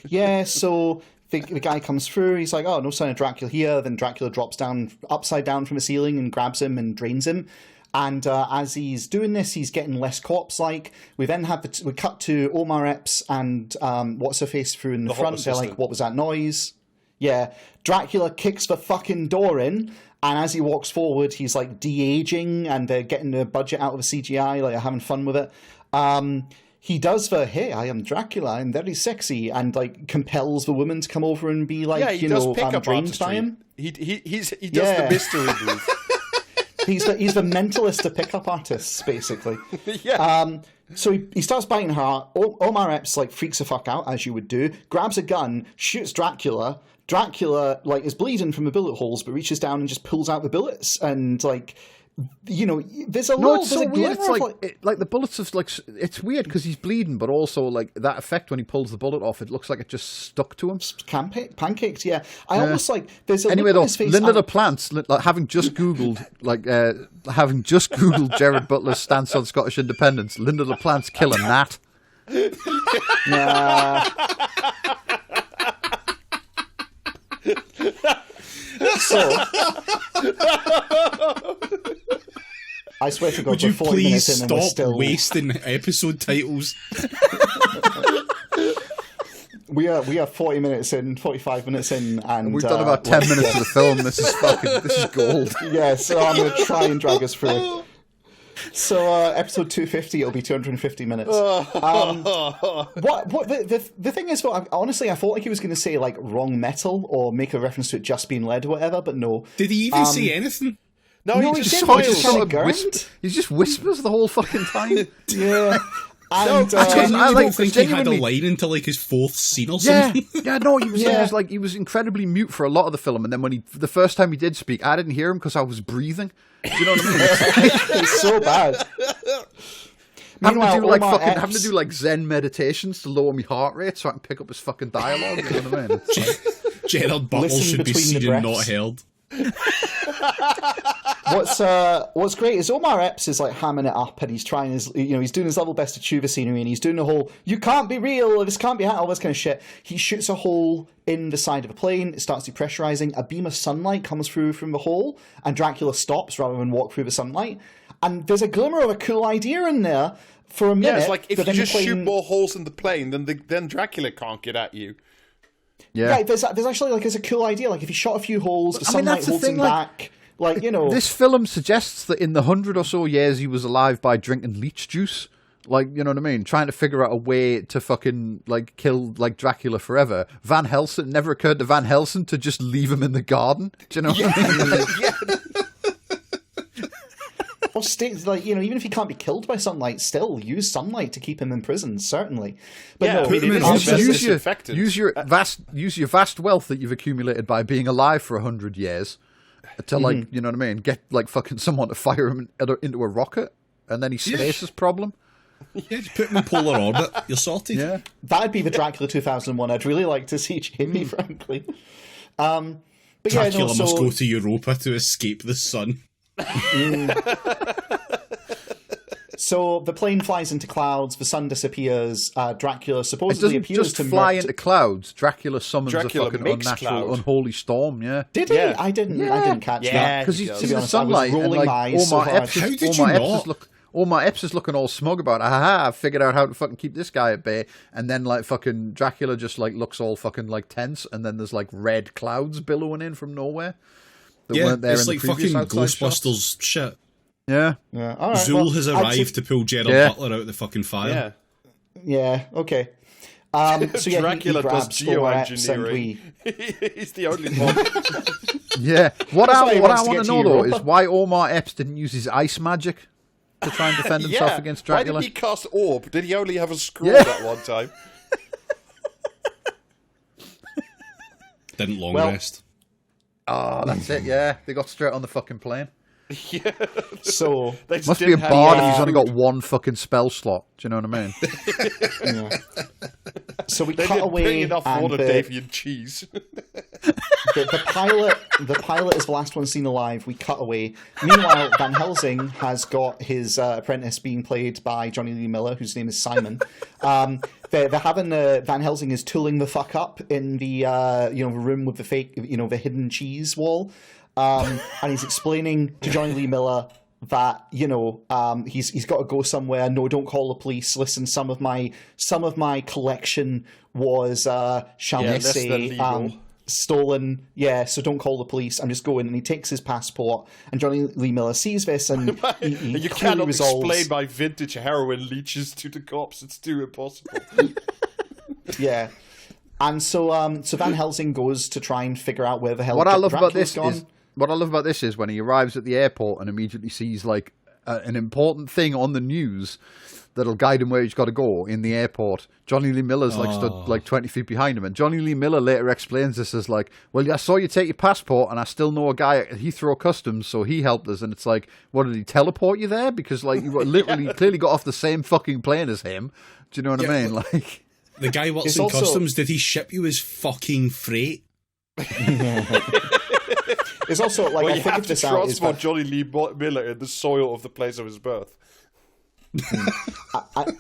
Yeah. So the guy comes through. He's like, "Oh, no sign of Dracula here." Then Dracula drops down upside down from the ceiling and grabs him and drains him. And as he's doing this, he's getting less corpse-like. We then have we cut to Omar Epps and what's her face through in the front. They're like, "What was that noise?" Yeah, Dracula kicks the fucking door in, and as he walks forward, he's like de-aging, and they're getting the budget out of the CGI, like having fun with it. He does the "Hey, I am Dracula. I'm very sexy," and like compels the woman to come over and be like, drained by him. He does the mystery move. he's the mentalist of pickup artists, basically. Yeah. So he starts biting her. Omar Epps like freaks the fuck out, as you would do. Grabs a gun, shoots Dracula. Dracula like is bleeding from the bullet holes, but reaches down and just pulls out the bullets. And like, you know, there's it's so weird. It's like the bullets of like it's weird because he's bleeding, but also like that effect when he pulls the bullet off, it looks like it just stuck to him. Pancaked, yeah. I almost like there's a anyway look though. on his face. Linda LaPlante, like, having just googled Gerard Butler's stance on Scottish independence, Linda LaPlante's killing that. Nah. So, I swear to God, would you please stop still... wasting episode titles? We are 40 minutes in, 45 minutes in, and we've done about 10 minutes of the film. This is gold. Yeah, so I'm going to try and drag us through. So episode 250, it'll be 250 minutes. The thing is, honestly, I thought like he was going to say like wrong metal or make a reference to it just being lead or whatever, but no. Did he even say anything? No, he just whispers the whole fucking time. Yeah. And, I don't think he had a line until like his fourth scene or something. He was incredibly mute for a lot of the film, and then when the first time he did speak, I didn't hear him because I was breathing. Do you know what I mean? It's so bad. Having to do like Zen meditations to lower my heart rate so I can pick up his fucking dialogue. You know what I mean? Gerard Butler should be seen and not held. What's great is Omar Epps is like hamming it up, and he's trying he's doing his level best to chew the scenery, and he's doing the whole "you can't be real, this can't be all this kind of shit." He shoots a hole in the side of a plane. It starts depressurizing. A beam of sunlight comes through from the hole, and Dracula stops rather than walk through the sunlight. And there's a glimmer of a cool idea in there for a minute. Yeah, it's like if you just shoot more holes in the plane, then Dracula can't get at you. Yeah, there's actually like a cool idea. Like if you shot a few holes, the sunlight holds him back. Like, you know, this film suggests that in the 100 or so years he was alive by drinking leech juice. Like, you know what I mean? Trying to figure out a way to fucking like kill like Dracula forever. Van Helsing, never occurred to Van Helsing to just leave him in the garden. Do you know what I mean? Or like, you know, even if he can't be killed by sunlight, still use sunlight to keep him in prison, certainly. But use your vast wealth that you've accumulated by being alive for 100 years. To like, you know what I mean? Get like fucking someone to fire him into a rocket, and then he stasis problem. Yeah, just put him in polar orbit. You're sorted. Yeah, that'd be the Dracula 2001. I'd really like to see, Jamie, frankly. But Dracula must go to Europa to escape the sun. So the plane flies into clouds, the sun disappears, Dracula supposedly appears to fly into clouds. Dracula summons a fucking unnatural, unholy storm, yeah. Did he? I didn't catch that. Because he's in the sunlight, and like, Omar Epps is looking all smug about, I've figured out how to fucking keep this guy at bay, and then like fucking Dracula just like looks all fucking like tense, and then there's like red clouds billowing in from nowhere. It's like fucking Ghostbusters shit. Yeah. All right, Zool has arrived to pull Gerard Butler out of the fucking fire. Yeah, okay. So Dracula he does geoengineering. He's the only one. Yeah. What I want to know though is why Omar Epps didn't use his ice magic to try and defend himself against Dracula. Why did he cast Orb? Did he only have a scroll that one time? Didn't long rest. Oh, that's it, yeah. They got straight on the fucking plane. Yeah. So must be a bard if he's only got one fucking spell slot. Do you know what I mean? Yeah. So we cut away, bring enough Davian cheese. the pilot is the last one seen alive. We cut away. Meanwhile, Van Helsing has got his apprentice being played by Johnny Lee Miller, whose name is Simon. They're having Van Helsing is tooling the fuck up in the the room with the fake, the hidden cheese wall. And he's explaining to Johnny Lee Miller that he's got to go somewhere. No, don't call the police. Listen, some of my collection was shall we say stolen. Yeah, so don't call the police. I'm just going. And he takes his passport, and Johnny Lee Miller sees this, and he you cannot explain my vintage heroin leeches to the cops. It's too impossible. Yeah. And so Van Helsing goes to try and figure out where the hell what I love Dracula's about this gone. is what I love about this is when he arrives at the airport and immediately sees like an important thing on the news that'll guide him where he's got to go in the airport. Johnny Lee Miller's like stood like 20 feet behind him, and Johnny Lee Miller later explains this as like, well, I saw you take your passport, and I still know a guy at Heathrow Customs, so he helped us. And it's like, what, did he teleport you there? Because like you literally clearly got off the same fucking plane as him. Do you know what I mean? Like, the guy works in customs. Did he ship you his fucking freight? It's also like, I figured this out. Transport Johnny Lee Miller in the soil of the place of his birth.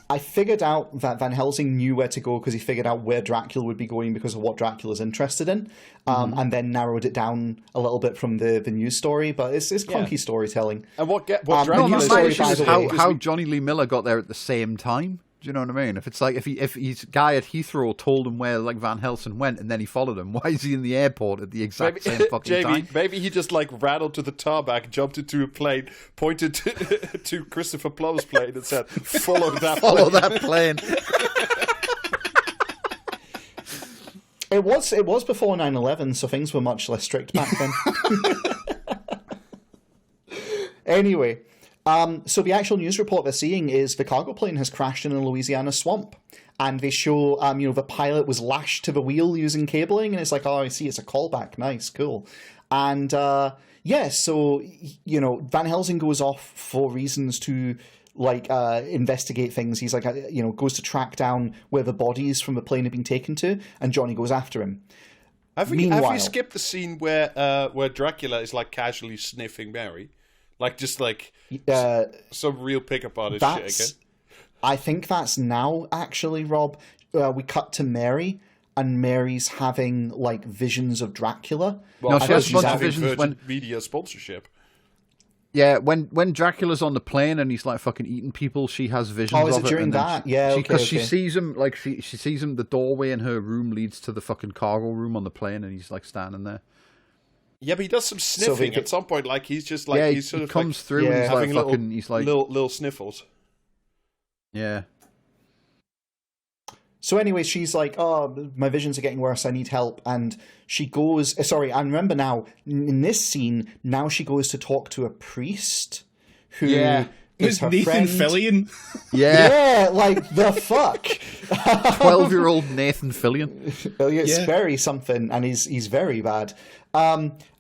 I figured out that Van Helsing knew where to go because he figured out where Dracula would be going because of what Dracula's interested in, and then narrowed it down a little bit from the news story. But it's clunky storytelling. And what Dracula's is how Johnny Lee Miller got there at the same time. Do you know what I mean? If it's like if his guy at Heathrow told him where like Van Helsing went and then he followed him, why is he in the airport at the exact same fucking time? Maybe he just like rattled to the tarmac, jumped into a plane, pointed to Christopher Plum's plane and said, "Follow that plane." It was before 9/11, so things were much less strict back then. Anyway. So the actual news report they're seeing is the cargo plane has crashed in a Louisiana swamp, and they show, the pilot was lashed to the wheel using cabling, and it's like, oh, I see, it's a callback, nice, cool, and so Van Helsing goes off for reasons to investigate things. He's like, goes to track down where the bodies from the plane have been taken to, and Johnny goes after him. Have we skipped the scene where Dracula is like casually sniffing Mary? Like, just like some real pickup artist shit again. I think that's now, actually, Rob. We cut to Mary, and Mary's having, like, visions of Dracula. Well, she has a bunch of visions when media sponsorship. Yeah, when Dracula's on the plane and he's, like, fucking eating people, she has visions of it. Oh, is it during that? Yeah, because she sees him, like, she sees him, the doorway in her room leads to the fucking cargo room on the plane, and he's, like, standing there. Yeah, but he does some sniffing at some point. Like he's just like he's sort of comes through and he's having little sniffles. Yeah. So anyway, she's like, "Oh, my visions are getting worse. I need help." And she goes. Sorry, I remember now. In this scene, now she goes to talk to a priest who is her Nathan friend. Fillion. Yeah, like the fuck. 12-year-old Nathan Fillion. It's very something, and he's very bad.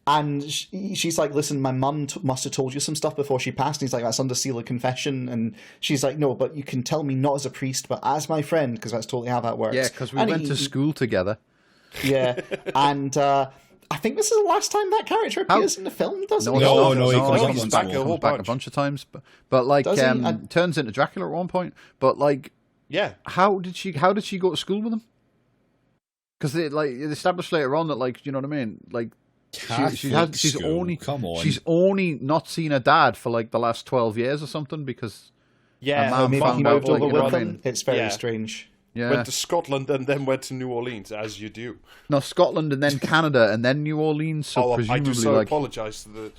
And she's like, listen, my mum must have told you some stuff before she passed. And he's like, that's under seal of confession. And she's like, no, but you can tell me not as a priest, but as my friend, because that's totally how that works. Yeah, because we went to school together. Yeah, and I think this is the last time that character appears in the film, doesn't he? No, he comes back a bunch of times. But like, turns into Dracula at one point. But like, how did she go to school with him? Because it established later on that, like, you know what I mean? Like, she's only not seen her dad for like the last 12 years or something because maybe he moved over with them. It's very strange. Yeah. Went to Scotland and then went to New Orleans, as you do. No, Scotland and then Canada and then New Orleans. So presumably, I apologise to the,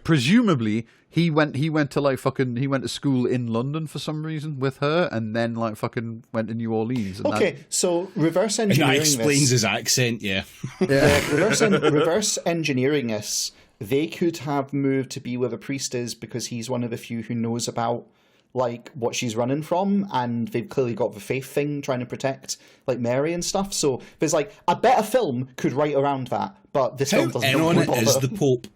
Presumably, he went to school in London for some reason with her, and then like fucking went to New Orleans. And so reverse engineering. That explains his accent. Yeah. Reverse engineering this. They could have moved to be where the priest is because he's one of the few who knows about like what she's running from, and they've clearly got the faith thing trying to protect like Mary and stuff. So there's like a better film could write around that, but this film doesn't. On it is the Pope.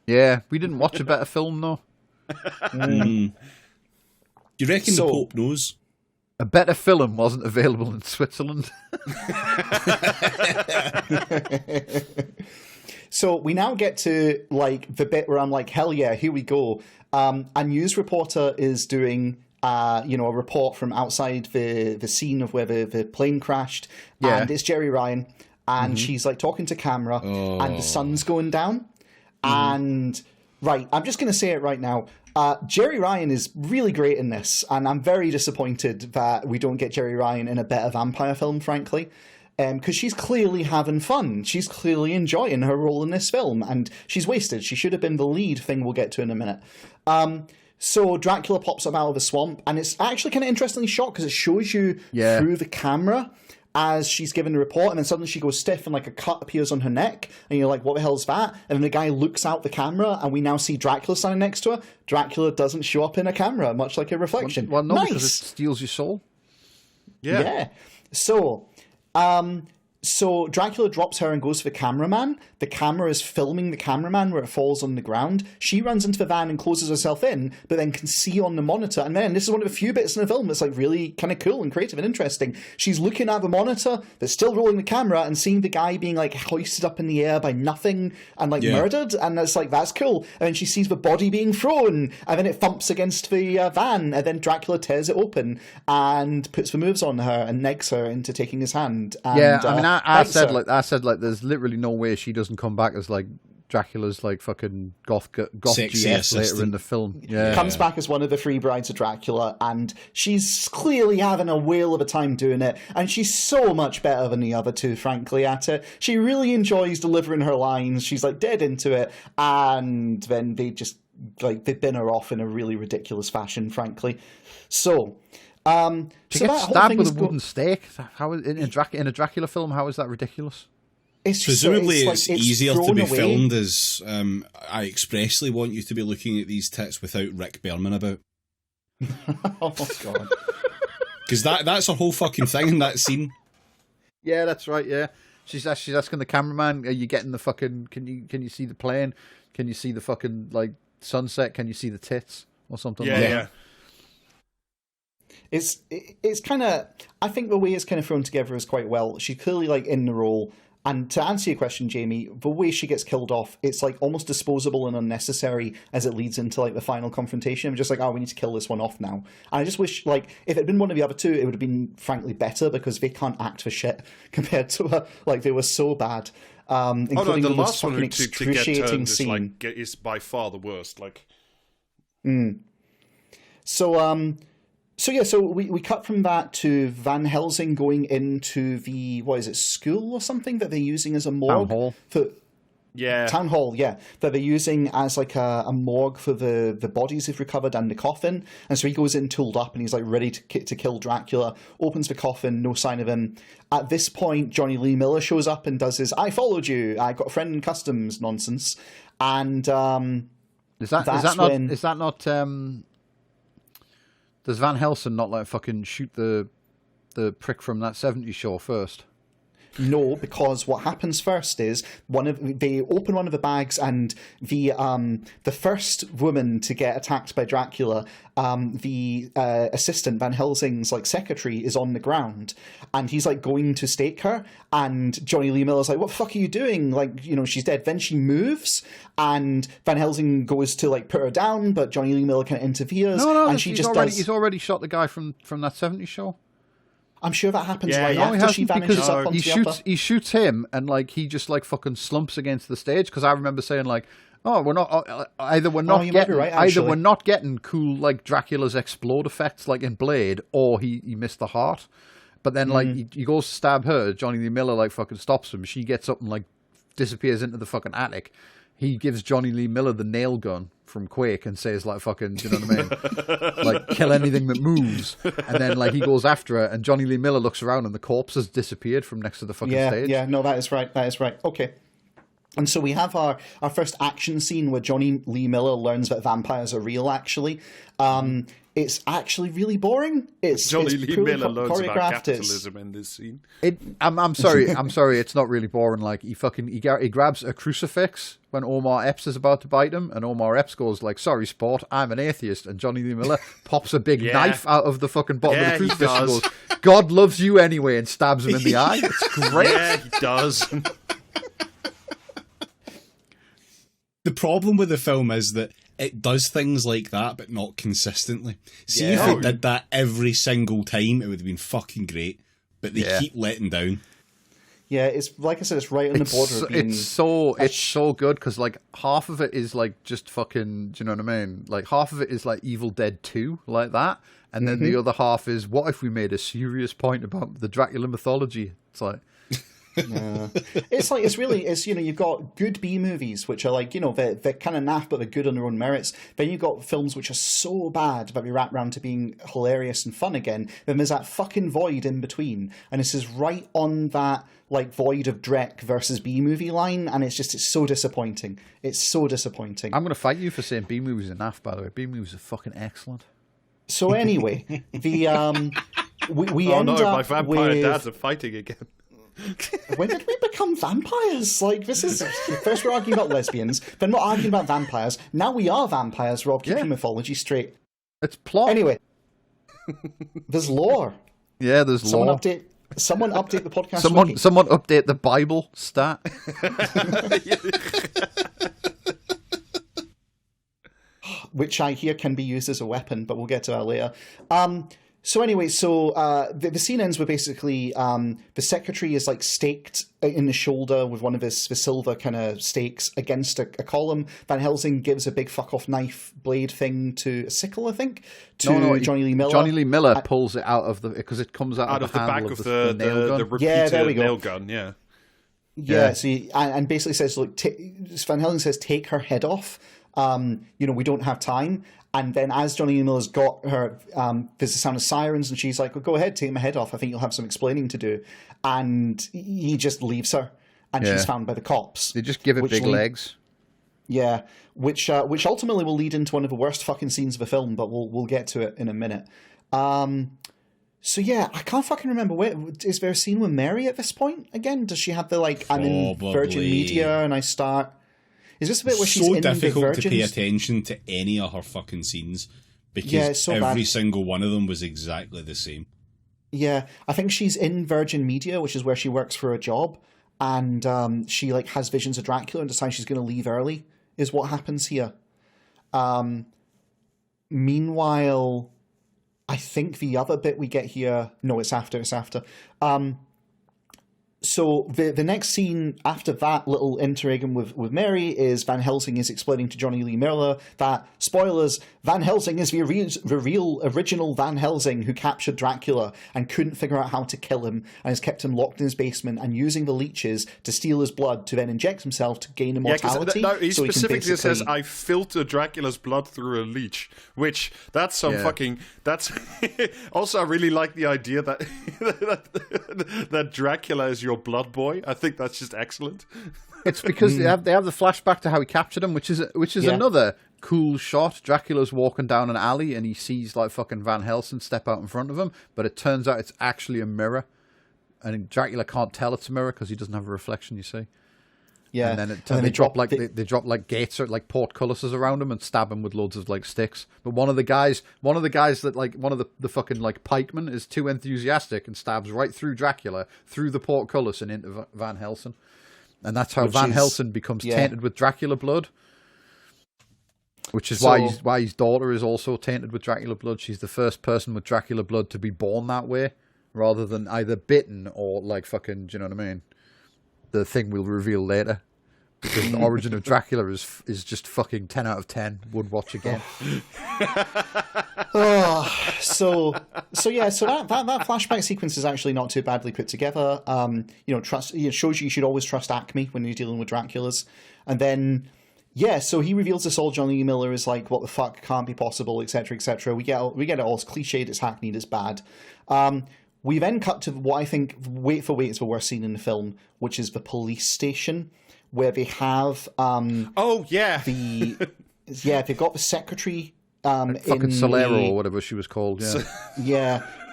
Yeah, we didn't watch a better film though. Do you reckon the Pope knows? A better film wasn't available in Switzerland. So we now get to like the bit where I'm like, hell yeah, here we go. A news reporter is doing a report from outside the scene of where the plane crashed, and it's Jerry Ryan, and she's like talking to camera, and the sun's going down, and I'm just going to say it right now. Jerry Ryan is really great in this, and I'm very disappointed that we don't get Jerry Ryan in a better vampire film, frankly. Because she's clearly having fun. She's clearly enjoying her role in this film, and she's wasted. She should have been the lead thing we'll get to in a minute. So Dracula pops up out of the swamp, and it's actually kind of interestingly shot because it shows you through the camera, as she's given the report, and then suddenly she goes stiff and like a cut appears on her neck, and you're like, what the hell's that? And then the guy looks out the camera, and we now see Dracula standing next to her. Dracula doesn't show up in a camera, much like a reflection. Well, no, nice. Because it steals your soul. Yeah. So Dracula drops her and goes for the cameraman. The camera is filming the cameraman where it falls on the ground. She runs into the van and closes herself in, but then can see on the monitor. And then, this is one of the few bits in the film that's like really kind of cool and creative and interesting. She's looking at the monitor that's still rolling the camera and seeing the guy being like hoisted up in the air by nothing and like murdered. And it's like, that's cool. And then she sees the body being thrown, and then it thumps against the van, and then Dracula tears it open and puts the moves on her and negs her into taking his hand. And, I mean, I said there's literally no way she doesn't come back as like Dracula's like fucking goth GF later in the film. Comes back as one of the three brides of Dracula, and she's clearly having a whale of a time doing it, and she's so much better than the other two, frankly, at it. She really enjoys delivering her lines. She's like dead into it, and then they just like they bin her off in a really ridiculous fashion, frankly. So she gets stabbed with a wooden stake. How in a Dracula film? How is that ridiculous? Presumably, it's easier to be filmed as I expressly want you to be looking at these tits without Rick Berman about. Oh god! Because that's a whole fucking thing in that scene. Yeah, that's right. Yeah, she's asking the cameraman, "Are you getting the fucking? Can you see the plane? Can you see the fucking like sunset? Can you see the tits or something?" Yeah. It's kind of, I think the way it's kind of thrown together is quite well. She's clearly like in the role, and to answer your question, Jamie, the way she gets killed off, it's like almost disposable and unnecessary as it leads into like the final confrontation. I'm just like, oh, we need to kill this one off now. And I just wish, like, if it had been one of the other two, it would have been frankly better, because they can't act for shit compared to her. Like, they were so bad. Including the the last one excruciating scene is by far the worst. Like, So we cut from that to Van Helsing going into the, school or something that they're using as a morgue? Town hall. Town hall, yeah. That they're using as like a morgue for the bodies they've recovered and the coffin. And so he goes in tooled up and he's like ready to kill Dracula, opens the coffin, no sign of him. At this point, Johnny Lee Miller shows up and does his, I followed you, I got a friend in customs nonsense. And Is that not does Van Helsing not like fucking shoot the prick from that 70s show first? No, because what happens first is they open one of the bags, and the first woman to get attacked by Dracula, the assistant, Van Helsing's like secretary, is on the ground, and he's like going to stake her, and Johnny Lee Miller's like, "What the fuck are you doing? Like, you know, she's dead." Then she moves, and Van Helsing goes to like put her down, but Johnny Lee Miller kind of interferes, and he's already shot the guy from that 70s show. I'm sure that happens after she vanishes up onto the upper. He shoots him, and like he just like fucking slumps against the stage. Because I remember saying like, "Oh, we're not getting cool like Dracula's explode effects like in Blade, or he missed the heart." But then like he goes to stab her. Johnny Lee Miller like fucking stops him. She gets up and like disappears into the fucking attic. He gives Johnny Lee Miller the nail gun from Quake and says like fucking, do you know what I mean? Like, kill anything that moves. And then like he goes after her, and Johnny Lee Miller looks around and the corpse has disappeared from next to the fucking stage. Yeah, no, that is right. Okay. And so we have our first action scene where Johnny Lee Miller learns that vampires are real, actually. It's actually really boring. Johnny Lee Miller learns about capitalism in this scene. I'm sorry, it's not really boring. Like he grabs a crucifix when Omar Epps is about to bite him, and Omar Epps goes like, "Sorry, sport, I'm an atheist," and Johnny Lee Miller pops a big knife out of the fucking bottom of the crucifix and goes, "God loves you anyway," and stabs him in the eye. It's great. Yeah, he does. The problem with the film is that it does things like that, but not consistently. See, if it did that every single time, it would have been fucking great. But they keep letting down. Yeah, it's like I said, it's right on the border of being... It's so good, because like half of it is like just fucking, do you know what I mean? Like half of it is like Evil Dead 2, like that. And then the other half is, what if we made a serious point about the Dracula mythology? It's like... Yeah. It's you've got good B movies which are like, they're kind of naff but they're good on their own merits. Then you've got films which are so bad but they wrap around to being hilarious and fun again. Then there's that fucking void in between, and this is right on that like void of Drek versus B movie line, and it's so disappointing. It's so disappointing. I'm going to fight you for saying B movies are naff, by the way. B movies are fucking excellent. So anyway, we end up my vampire with... dads are fighting again. When did we become vampires? Like, this is... First we're arguing about lesbians, then we're arguing about vampires. Now we are vampires, Rob. Keep your mythology straight. It's plot. Anyway, there's lore. Yeah, there's lore. Someone update the podcast. Someone update the Bible stat. Which I hear can be used as a weapon, but we'll get to that later. The scene ends with basically the secretary is like staked in the shoulder with one of his silver kind of stakes against a column. Van Helsing gives a big fuck off knife blade thing to a sickle, I think, to Johnny Lee Miller. Johnny Lee Miller pulls it out of because it comes out of the back handle of the nail gun. The repeater nail gun. Yeah. Yeah. So and basically says, look, Van Helsing says, take her head off. We don't have time. And then as Johnny Lee Miller's got her, there's the sound of sirens, and she's like, well, go ahead, take my head off. I think you'll have some explaining to do. And he just leaves her, and she's found by the cops. They just give it big legs. Yeah, which ultimately will lead into one of the worst fucking scenes of the film, but we'll get to it in a minute. So yeah, I can't fucking remember. Is there a scene with Mary at this point again? Does she have the like, I'm in Virgin Media and I start... Is this a bit where she's in Big Virgins? So difficult to pay attention to any of her fucking scenes because every single one of them was exactly the same. Yeah, I think she's in Virgin Media, which is where she works for a job, and she like has visions of Dracula and decides she's going to leave early, is what happens here. Meanwhile, I think the other bit we get here... No, it's after. So the next scene after that little interregnum with Mary is Van Helsing is explaining to Johnny Lee Miller that, spoilers, Van Helsing is the real original Van Helsing who captured Dracula and couldn't figure out how to kill him and has kept him locked in his basement and using the leeches to steal his blood to then inject himself to gain immortality. He specifically says, I filter Dracula's blood through a leech, which that's some fucking... That's also, I really like the idea that that Dracula is your blood boy. I think that's just excellent. It's because they have the flashback to how he captured him, which is another cool shot. Dracula's walking down an alley and he sees like fucking Van Helsing step out in front of him, but it turns out it's actually a mirror, and Dracula can't tell it's a mirror because he doesn't have a reflection. You see. Yeah, and then they drop like gates or like portcullises around him and stab him with loads of like sticks. But one of the guys that like one of the fucking like pikemen is too enthusiastic and stabs right through Dracula, through the portcullis and into Van Helsing, and that's how Van Helsing becomes tainted with Dracula blood. Which is why his daughter is also tainted with Dracula blood. She's the first person with Dracula blood to be born that way, rather than either bitten or like fucking. Do you know what I mean? The thing we'll reveal later, because the origin of Dracula is just fucking 10 out of 10. Would watch again. So that flashback sequence is actually not too badly put together. It shows you should always trust Acme when you're dealing with Draculas, and then so he reveals this all. Johnny Miller is like, what the fuck, can't be possible, etc., etc. We get it all. It's cliched, it's hackneyed, it's bad. We then cut to what I think, wait for it's the worst scene in the film, which is the police station, where they have... they've got the secretary... fucking Solero or whatever she was called,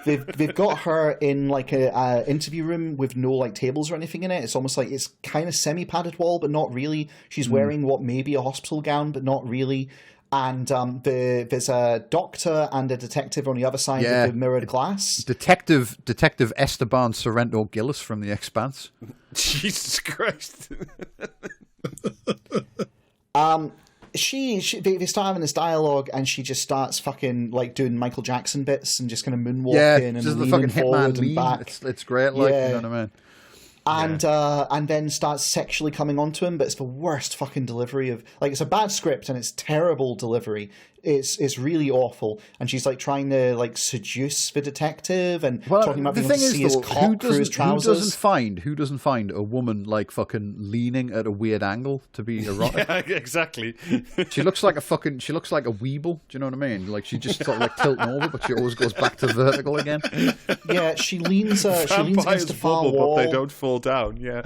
they've got her in like a interview room with no like tables or anything in it. It's almost like it's kind of semi-padded wall, but not really. She's wearing what may be a hospital gown, but not really. And there's a doctor and a detective on the other side of the mirrored glass. Detective Esteban Sorrento Gillis from The Expanse. Jesus Christ. They start having this dialogue, and she just starts fucking like doing Michael Jackson bits and just kind of moonwalking and leaning forward and back. It's great, like, you know what I mean? And then starts sexually coming onto him, but it's the worst fucking delivery of... Like, it's a bad script and it's terrible delivery. It's really awful, and she's like trying to like seduce the detective and talking about being able to see his cock through his trousers. Who doesn't find a woman like fucking leaning at a weird angle to be erotic? Yeah, exactly. She looks like a weeble. Do you know what I mean? Like she just sort of like tilting over, but she always goes back to vertical again. Yeah, she leans against the far wall, but they don't fall down. Yeah.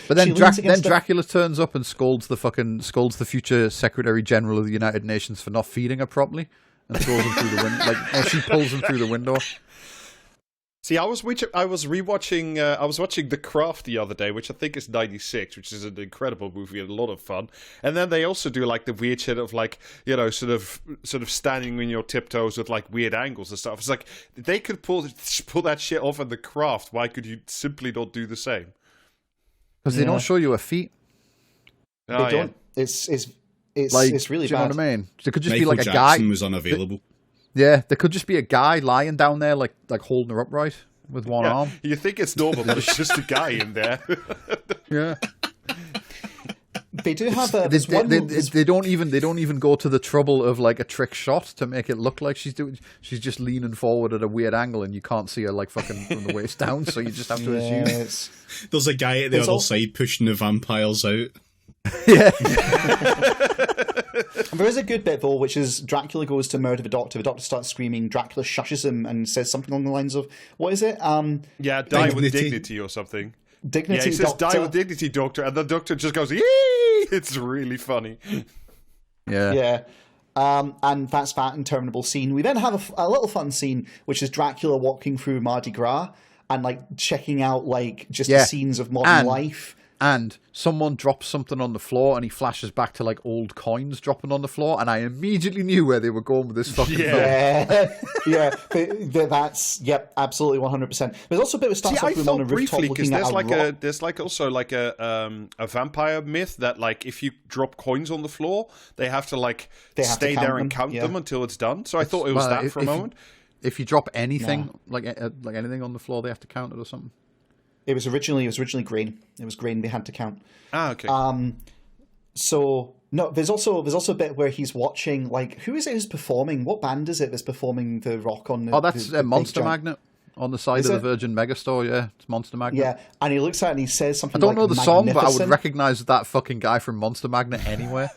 But then Dracula turns up and scolds the future Secretary General of the United Nations for not feeding her properly and throws him through the window. Or she pulls him through the window. See, I was watching The Craft the other day, which I think is 96, which is an incredible movie and a lot of fun. And then they also do like the weird shit of like, you know, sort of standing on your tiptoes with like weird angles and stuff. It's like they could pull that shit off in The Craft. Why could you simply not do the same? Because they don't show you her feet. They don't. Yeah. It's really bad. Do you know what I mean? There could just Michael be like Jackson a guy was unavailable. Yeah, there could just be a guy lying down there, like holding her upright with one arm. You think it's normal, but it's just a guy in there. Yeah. They do have they don't even go to the trouble of like a trick shot to make it look like she's just leaning forward at a weird angle and you can't see her like fucking from the waist down, so you just have to assume. There's a guy at the other side pushing the vampires out. Yeah. There is a good bit though, which is Dracula goes to murder the doctor. The doctor starts screaming. Dracula shushes him and says something along the lines of, "What is it? Die with dignity or something." Dignity. Yeah, he says, "Die with dignity, doctor," and the doctor just goes, "Yee!" It's really funny. Yeah. Yeah. And that's that interminable scene. We then have a little fun scene, which is Dracula walking through Mardi Gras and like checking out like just the scenes of modern life. And someone drops something on the floor and he flashes back to like old coins dropping on the floor, and I immediately knew where they were going with this fucking film. Yeah. That's absolutely 100%. There's also a bit of stuff I on a rooftop looking at there's also a vampire myth that like if you drop coins on the floor, they have to stay there and count them until it's done. So I thought it was that for a moment. If you drop anything like anything on the floor, they have to count it or something. It was originally grain. It was grain they had to count. Ah, okay. So no, there's also a bit where he's watching like who is it who's performing? What band is it that's performing the rock on? That's Monster Magnet on the side of the Virgin Megastore. Yeah, it's Monster Magnet. Yeah, and he looks at it and he says something. I don't know the song, but I would recognize that fucking guy from Monster Magnet anywhere.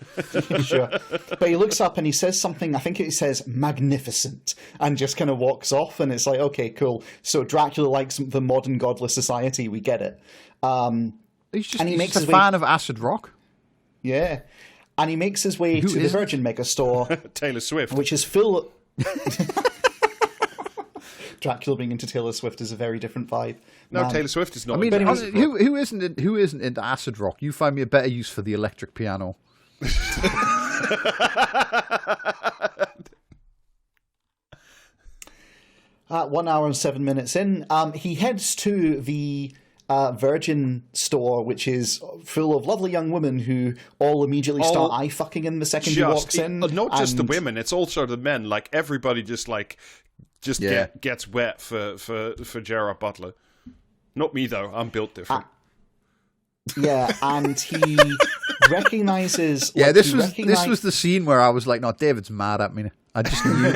Sure, but he looks up and he says something. I think he says "magnificent" and just kind of walks off. And it's like, okay, cool. So Dracula likes the modern godless society. We get it. He's a fan of acid rock. Yeah, and he makes his way to the Virgin Megastore, Taylor Swift, which is full. Dracula being into Taylor Swift is a very different vibe. No, Taylor Swift is not. I mean, who isn't into acid rock? You find me a better use for the electric piano. 1 hour and 7 minutes in, he heads to the Virgin store, which is full of lovely young women who all immediately start eye fucking him the second he walks in. Not just the women; it's also the men. Like everybody, gets wet for Gerard Butler. Not me though. I'm built different. Yeah, and he recognizes. Yeah, this was the scene where I was like, "No, David's mad at me." I just knew.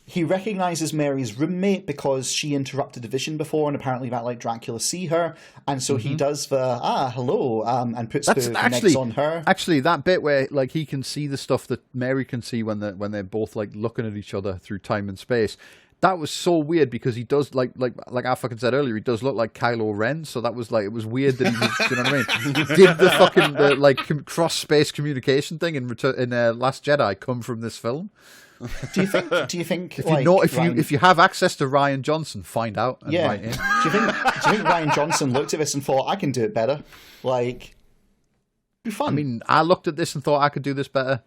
He recognizes Mary's roommate because she interrupted the vision before, and apparently that let Dracula see her, and so he does the hello, and puts the negs on her. Actually, that bit where like he can see the stuff that Mary can see when they're both like looking at each other through time and space. That was so weird because he does like I fucking said earlier, he does look like Kylo Ren. So that was like, it was weird that he was, you know what I mean? Did the fucking cross space communication thing in Last Jedi come from this film? Do you think if you have access to Rian Johnson, find out and write in. Do you think Rian Johnson looked at this and thought, I can do it better? Like, be fun. I mean, I looked at this and thought I could do this better.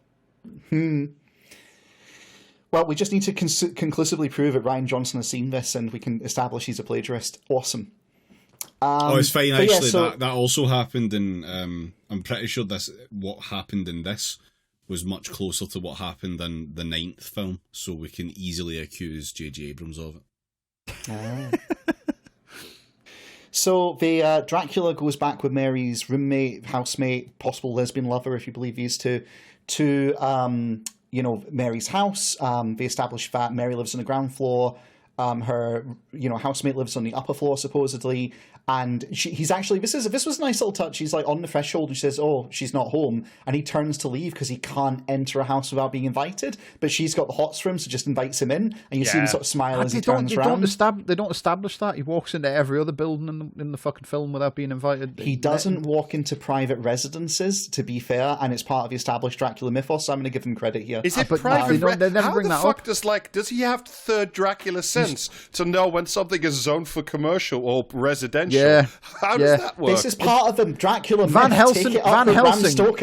Well, we just need to conclusively prove that Rian Johnson has seen this, and we can establish he's a plagiarist. Awesome. It's fine. Actually, that also happened in. I'm pretty sure what happened in this was much closer to what happened in the 9th film, so we can easily accuse J.J. Abrams of it. So the Dracula goes back with Mary's roommate, housemate, possible lesbian lover, if you believe these two, to Mary's house. They establish that Mary lives on the ground floor. Her housemate lives on the upper floor supposedly, and he's actually this was a nice little touch. He's like on the threshold and she says, "Oh, she's not home," and he turns to leave because he can't enter a house without being invited. But she's got the hots for him, so just invites him in, and you see him sort of smile as he turns around. They don't establish that he walks into every other building in the fucking film without being invited. He doesn't walk into private residences, to be fair, and it's part of the established Dracula mythos. So I'm going to give him credit here. Is it private? How the fuck does he have third Dracula sense to know when something is zoned for commercial or residential? Yeah. How does that work? This is part of the Dracula Van myth. Helsing, Take it Van up Helsing, Bram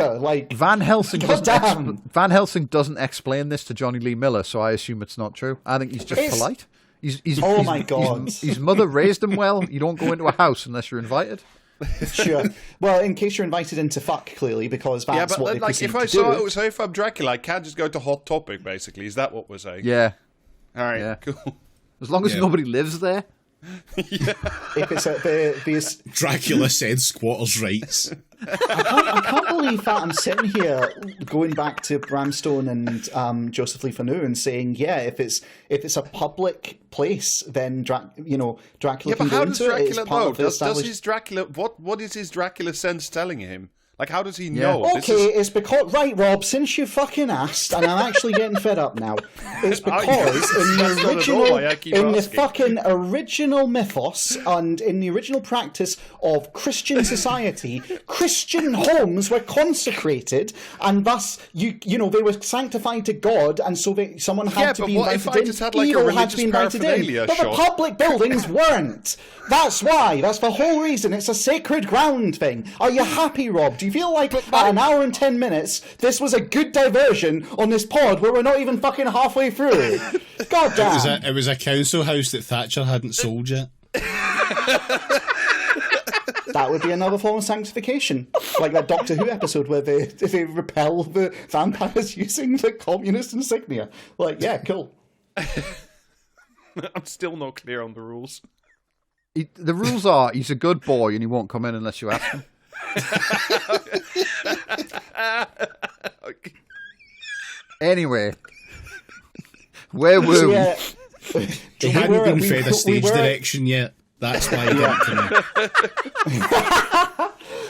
Stoker. Van Helsing doesn't explain this to Johnny Lee Miller, so I assume it's not true. I think he's just polite. My God. His mother raised him well. You don't go into a house unless you're invited. Sure. Well, in case you're invited in to fuck, clearly, because that's what they proceed to do. So if I'm Dracula, I can't just go to Hot Topic, basically. Is that what we're saying? Yeah. All right, cool. As long as nobody lives there. If it's the Dracula said squatters' rights. I can't believe that I'm sitting here going back to Bram Stone and Joseph Lee Fanu and saying, if it's a public place, then Dracula can go into it. It's part of the established... Does his Dracula? What is his Dracula sense telling him? Like, how does he know? Okay, it's because... Right, Rob, since you fucking asked, and I'm actually getting fed up now, it's because in the fucking original mythos and in the original practice of Christian society, Christian homes were consecrated, and thus, they were sanctified to God, and so someone had to be invited in. Evil had to be invited in. But the public buildings weren't. That's why. That's the whole reason. It's a sacred ground thing. Are you happy, Rob? Do you feel like at an hour and 10 minutes, this was a good diversion on this pod where we're not even fucking halfway through? God damn. It was a council house that Thatcher hadn't sold yet. That would be another form of sanctification. Like that Doctor Who episode where they repel the vampires using the communist insignia. Like, yeah, cool. I'm still not clear on the rules. The rules are he's a good boy and he won't come in unless you ask him. Okay. Anyway, where were we? He hadn't been fed a stage direction yet. That's why he didn't come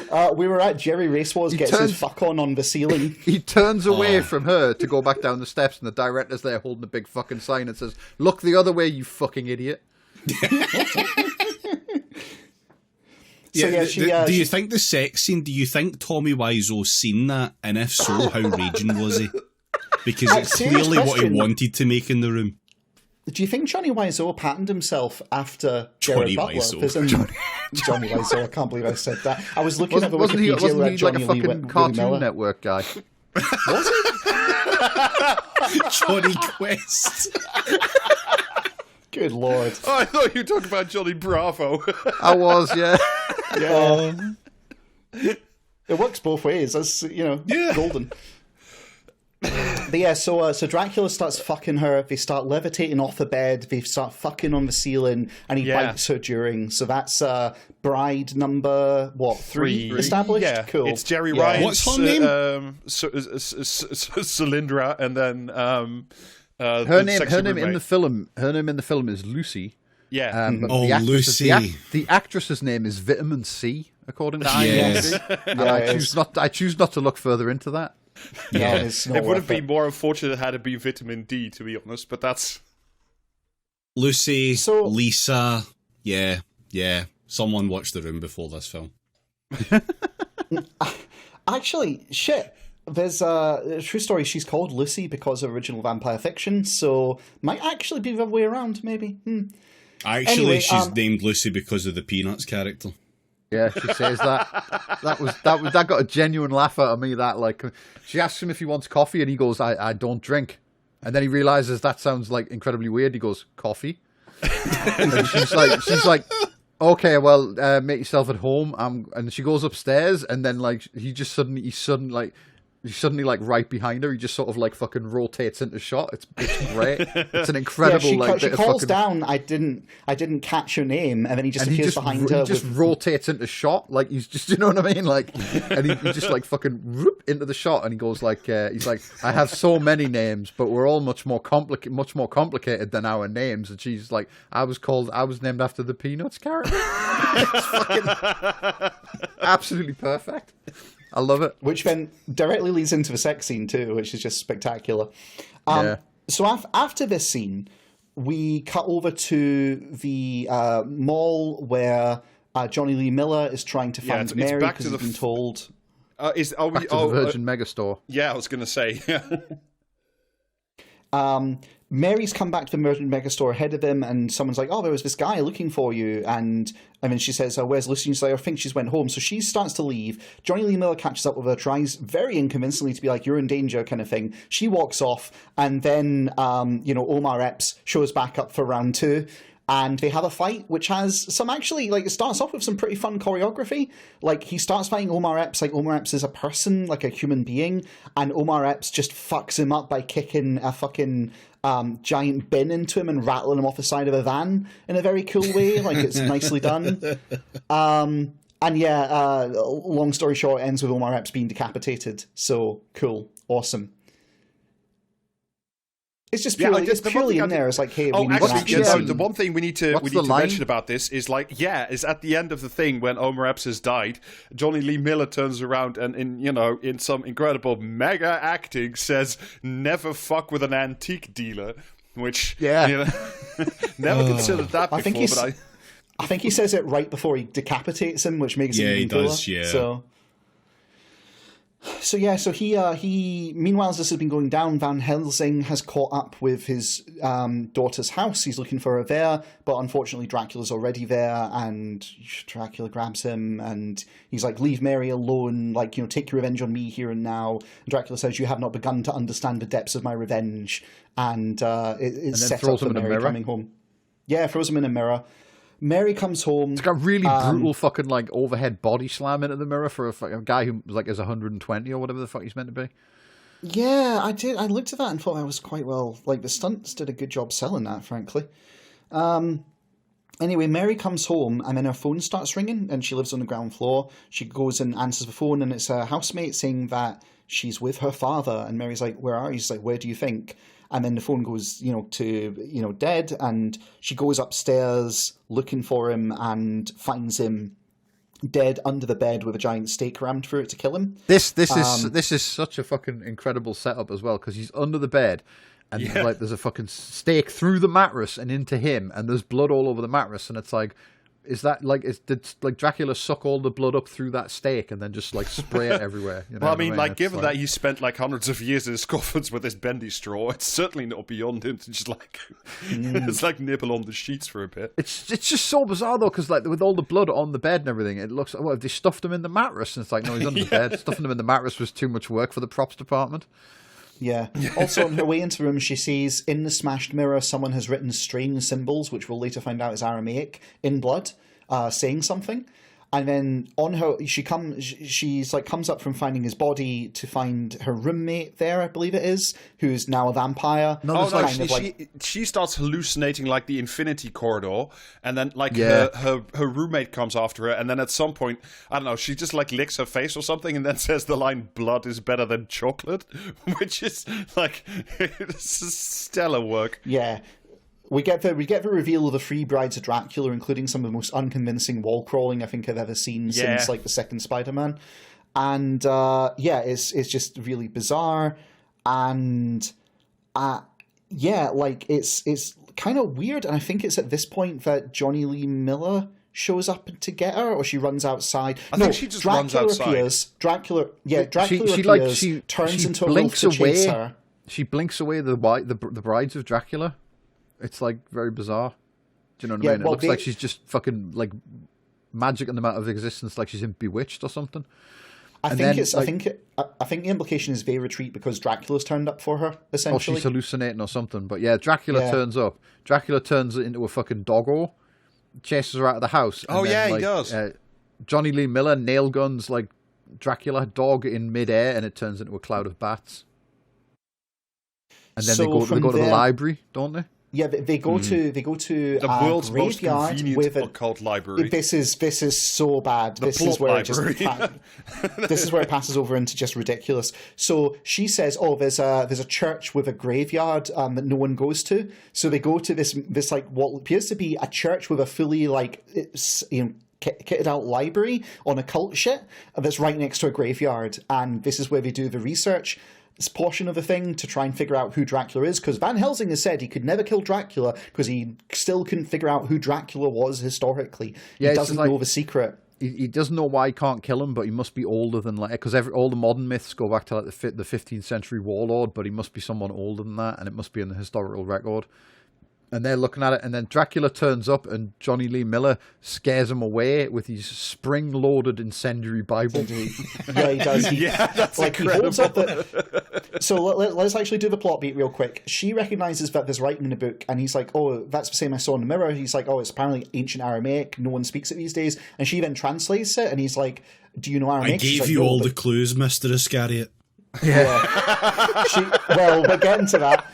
in. We were at Jerry Racewars gets his fuck on the ceiling. He turns away from her to go back down the steps, and the director's there holding a big fucking sign and says, "Look the other way, you fucking idiot." Do you think the sex scene, do you think Tommy Wiseau's seen that? And if so, how raging was he? Because it's clearly what he wanted to make in the room. Do you think Johnny Wiseau patterned himself after Gerard Butler? Johnny Wiseau, I can't believe I said that. I was looking at the Wikipedia wasn't he Johnny like a fucking Cartoon Network guy? Was he? Johnny Quest. Good lord. Oh, I thought you were talking about Johnny Bravo. I was, yeah. Yeah. It works both ways. That's, golden. But yeah, so Dracula starts fucking her. They start levitating off the bed. They start fucking on the ceiling, and he bites her during. So that's bride number 3 established. Yeah, cool. It's Jerry Ryan's. What's her name? Cylindra, and then her name in the film is Lucy. Yeah. Lucy. The actress's name is Vitamin C, according to IMDb. And I choose not to look further into that. Yeah, it would have been more unfortunate had it been Vitamin D, to be honest, but that's... Lucy, Lisa, yeah. Someone watched The Room before this film. Actually, shit. There's a true story. She's called Lucy because of original vampire fiction, so might actually be the other way around, maybe. Actually, she's named Lucy because of the Peanuts character. Yeah, she says that. That got a genuine laugh out of me. She asks him if he wants coffee, and he goes, "I don't drink." And then he realizes that sounds like incredibly weird. He goes, "Coffee?" And she's like, "Okay, well, make yourself at home." And she goes upstairs, and then he's suddenly He's suddenly like right behind her. He just sort of like fucking rotates into shot. It's great. It's an incredible. She calls down. I didn't catch your name, and then he just appears behind her. He just rotates into shot. Like he's just, you know what I mean? Like, and he just like fucking whoop into the shot, and he goes like, he's like, I have so many names, but we're all much more complicated than our names. And she's like, I was named after the Peanuts character. It's fucking absolutely perfect. I love it. Which then directly leads into the sex scene too, which is just spectacular. So after this scene, we cut over to the mall where Johnny Lee Miller is trying to find Mary because he's been told. Back to the Virgin Megastore. Yeah, I was going to say. Mary's come back to the Virgin Megastore ahead of him, and someone's like, "Oh, there was this guy looking for you." And then she says, "Oh, where's Lucy?" She's like, "I think she's went home." So she starts to leave. Johnny Lee Miller catches up with her, tries very inconvincingly to be like, "You're in danger," kind of thing. She walks off, and then Omar Epps shows back up for round 2. And they have a fight, which has some actually, like, it starts off with some pretty fun choreography. Like, he starts fighting Omar Epps, like Omar Epps is a person, like a human being, and Omar Epps just fucks him up by kicking a fucking giant bin into him and rattling him off the side of a van in a very cool way. Like, it's nicely done. And yeah, long story short, ends with Omar Epps being decapitated. So, cool. Awesome. It's just purely, it's purely in there. It's like, hey, we need actually, the one thing we need to mention about this is like, is at the end of the thing when Omar Epps has died, Johnny Lee Miller turns around and in some incredible mega acting says, "Never fuck with an antique dealer," which never considered that before. I think he says it right before he decapitates him, which makes it even cooler. Does, yeah. So he meanwhile, as this has been going down, Van Helsing has caught up with his daughter's house. He's looking for her there, but unfortunately Dracula's already there, and Dracula grabs him and he's like, "Leave Mary alone, like, take your revenge on me here and now." And Dracula says, "You have not begun to understand the depths of my revenge," and it sets up for Mary coming home. Yeah, throws him in a mirror. Mary comes home. It's got really brutal fucking like overhead body slam into the mirror for a guy who like is 120 or whatever the fuck he's meant to be. Yeah, I did. I looked at that and thought that was quite well. Like, the stunts did a good job selling that, frankly. Anyway, Mary comes home and then her phone starts ringing, and she lives on the ground floor. She goes and answers the phone, and it's a housemate saying that she's with her father. And Mary's like, "Where are you?" She's like, "Where do you think?" And then the phone goes, to, dead. And she goes upstairs looking for him and finds him dead under the bed with a giant stake rammed through it to kill him. This is such a fucking incredible setup as well, because he's under the bed and there's a fucking stake through the mattress and into him, and there's blood all over the mattress, and it's like, is that like, did like Dracula suck all the blood up through that stake and then just like spray it everywhere? Well, I mean, like, given that he spent like hundreds of years in his coffins with this bendy straw, it's certainly not beyond him to just like it's like nibble on the sheets for a bit. It's just so bizarre though, because like with all the blood on the bed and everything, it looks like, well, they stuffed him in the mattress, and it's like, no, he's under the bed. Stuffing him in the mattress was too much work for the props department. Yeah. Also, on her way into the room, she sees in the smashed mirror someone has written strange symbols, which we'll later find out is Aramaic, in blood, saying something. And then on her, she's like comes up from finding his body to find her roommate there, I believe it is, who's now a vampire. She starts hallucinating like the Infinity Corridor, and then like her roommate comes after her, and then at some point, I don't know, she just like licks her face or something, and then says the line "blood is better than chocolate," which is like it's stellar work. Yeah. We get the reveal of the three brides of Dracula, including some of the most unconvincing wall crawling I think I've ever seen since like the second Spider-Man, and it's just really bizarre, and it's kind of weird, and I think it's at this point that Johnny Lee Miller shows up to get her, or she runs outside. I think she just runs outside. Dracula appears, turns into a wolf to chase her. She blinks away the brides of Dracula. It's like very bizarre. Do you know what I mean? It looks like she's just fucking like magic in them out of existence, like she's in Bewitched or something. I think the implication is they retreat because Dracula's turned up for her, essentially. Oh, she's hallucinating or something. But yeah, Dracula turns up. Dracula turns into a fucking doggo, chases her out of the house. He does. Johnny Lee Miller nail guns like Dracula dog in midair, and it turns into a cloud of bats. And then they go to the library, don't they? Yeah, they go to the world's most convenient occult library. This is so bad. This is where it passes over into just ridiculous. So she says, "Oh, there's a church with a graveyard that no one goes to." So they go to this like what appears to be a church with a fully kitted out library on occult shit that's right next to a graveyard, and this is where they do the research. This portion of the thing to try and figure out who Dracula is, because Van Helsing has said he could never kill Dracula because he still couldn't figure out who Dracula was historically. He doesn't know the secret. He doesn't know why he can't kill him, but he must be older than because all the modern myths go back to like the 15th century warlord, but he must be someone older than that, and it must be in the historical record. And they're looking at it, and then Dracula turns up, and Johnny Lee Miller scares him away with his spring-loaded incendiary Bible. Yeah, he does. That's like incredible. He holds up So let's actually do the plot beat real quick. She recognizes that there's writing in the book, and he's like, "Oh, that's the same I saw in the mirror." He's like, "Oh, it's apparently ancient Aramaic. No one speaks it these days." And she then translates it, and he's like, "Do you know Aramaic?" I gave you all the clues, Mr. Iscariot. Yeah. Well, we're getting to that.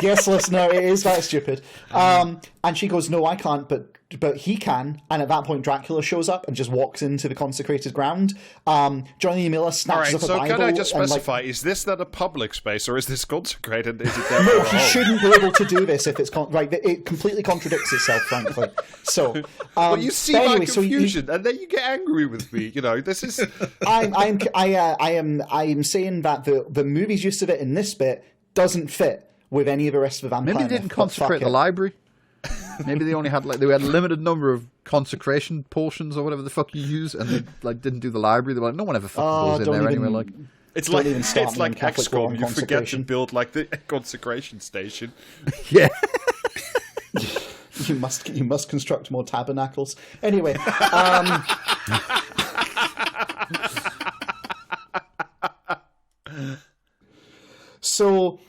Yes, listener, it is that stupid. And she goes, "No, I can't, but he can." And at that point, Dracula shows up and just walks into the consecrated ground. Johnny Miller snatches up a Bible. So can I just specify, is this then a public space, or is this consecrated? Is it no, he shouldn't be able to do this if it's... it completely contradicts itself, frankly. So, well, you see my confusion, and then you get angry with me. You know, this is... I am saying that the movie's use of it in this bit doesn't fit with any of the rest of the vampire. Maybe they didn't consecrate the library. Maybe they only had they had a limited number of consecration potions or whatever the fuck you use, and they didn't do the library. They were like, no one ever fucking goes in there anyway. Like it's like XCOM. You forget to build like the consecration station. Yeah. You must construct more tabernacles. Anyway. So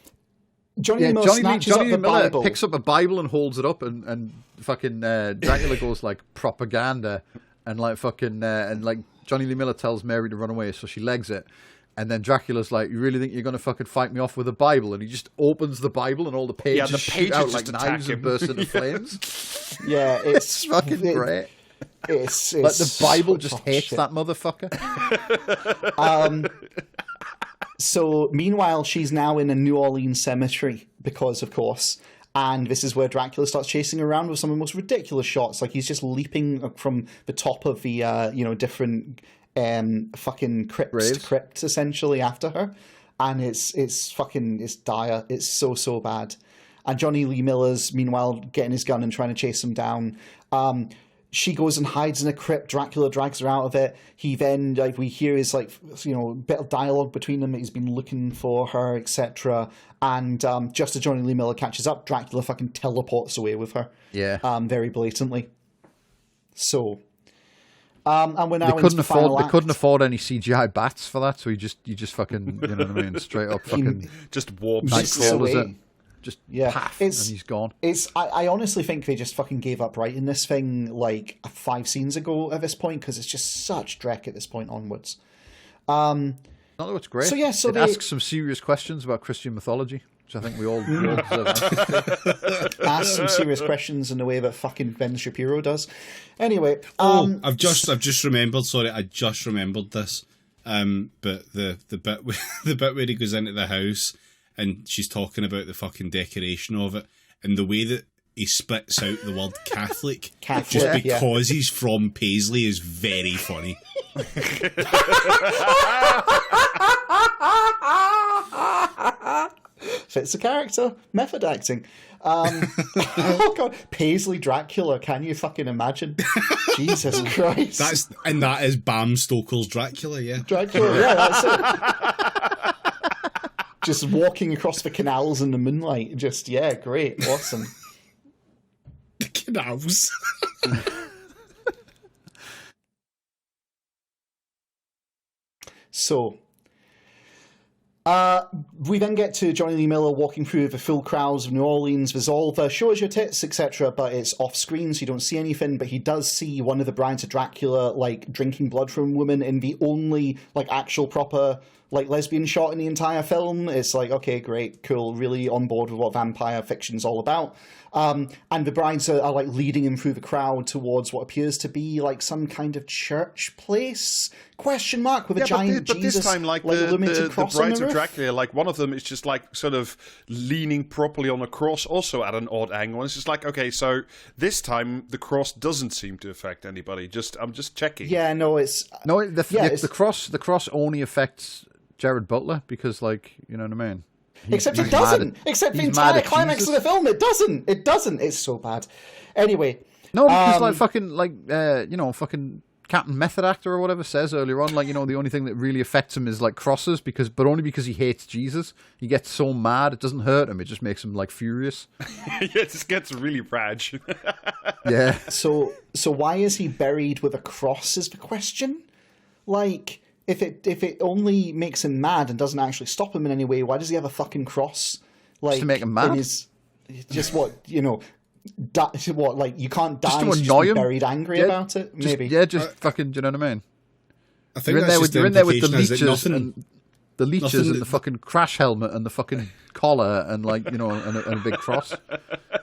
Johnny Miller picks up a Bible and holds it up, and fucking Dracula goes like propaganda, and like fucking and like Johnny Lee Miller tells Mary to run away, so she legs it, and then Dracula's like, "You really think you're gonna fucking fight me off with a Bible?" And he just opens the Bible, and all the pages shoot out like knives and burst into flames. Yeah, it's fucking great. It's like the Bible just hates that motherfucker. So, meanwhile, she's now in a New Orleans cemetery because, of course, and this is where Dracula starts chasing her around with some of the most ridiculous shots. Like, he's just leaping from the top of the, different fucking crypts, essentially, after her. And it's dire. It's so bad. And Johnny Lee Miller's, meanwhile, getting his gun and trying to chase him down. She goes and hides in a crypt. Dracula drags her out of it. He then, we hear his, a bit of dialogue between them. He's been looking for her, etc. And just as Johnny Lee Miller catches up, Dracula fucking teleports away with her. Yeah. Very blatantly. So, and we're now they couldn't afford any CGI bats for that, so you just fucking, you know what I mean, straight up fucking just warps it. Just paff, and he's gone. I honestly think they just fucking gave up writing this thing like 5 scenes ago at this point, because it's just such dreck at this point onwards. No, it's great. So it asks some serious questions about Christian mythology, which I think we all deserve. Ask some serious questions in the way that fucking Ben Shapiro does. Anyway, I've just remembered. Sorry, I just remembered this. But the bit where he goes into the house, and she's talking about the fucking decoration of it, and the way that he spits out the word Catholic just because he's from Paisley is very funny. Fits the character. Method acting. Oh god, Paisley Dracula. Can you fucking imagine? Jesus Christ. That is Bram Stoker's Dracula, yeah. Dracula, yeah, that's it. Just walking across the canals in the moonlight. Just, yeah, great. Awesome. The canals. So, We then get to Johnny Lee Miller walking through the full crowds of New Orleans. There's all the show us your tits, etc., but it's off screen, so you don't see anything. But he does see one of the brides of Dracula, like, drinking blood from a woman in the only, like, actual proper, like, lesbian shot in the entire film. It's like, okay, great, cool, really on board with what vampire fiction's all about. And the brides are like leading him through the crowd towards what appears to be like some kind of church place? Question mark with a giant but Jesus, this time, like illuminated the cross brides on the of roof? Dracula, like one of them is just like sort of leaning properly on a cross, also at an odd angle. And it's just like, okay, so this time the cross doesn't seem to affect anybody. I'm just checking. Yeah, no, it's the cross only affects Jared Butler because, like, you know what I mean. Except it doesn't. Except the entire climax of the film, it doesn't. It doesn't. It's so bad. Anyway. No, because fucking Captain Method Actor or whatever says earlier on, like, you know, the only thing that really affects him is like crosses, but only because he hates Jesus. He gets so mad, it doesn't hurt him. It just makes him like furious. It just gets really rage. Yeah. So why is he buried with a cross? Is the question. Like, if it only makes him mad and doesn't actually stop him in any way, why does he have a fucking cross? Like, just to make him mad? Just what, you know, what, like, you can't die just to annoy him? Buried angry about it? Maybe. Fucking, do you know what I mean? I think you're in there with the leeches and the fucking crash helmet and the fucking collar and, like, you know, and a big cross.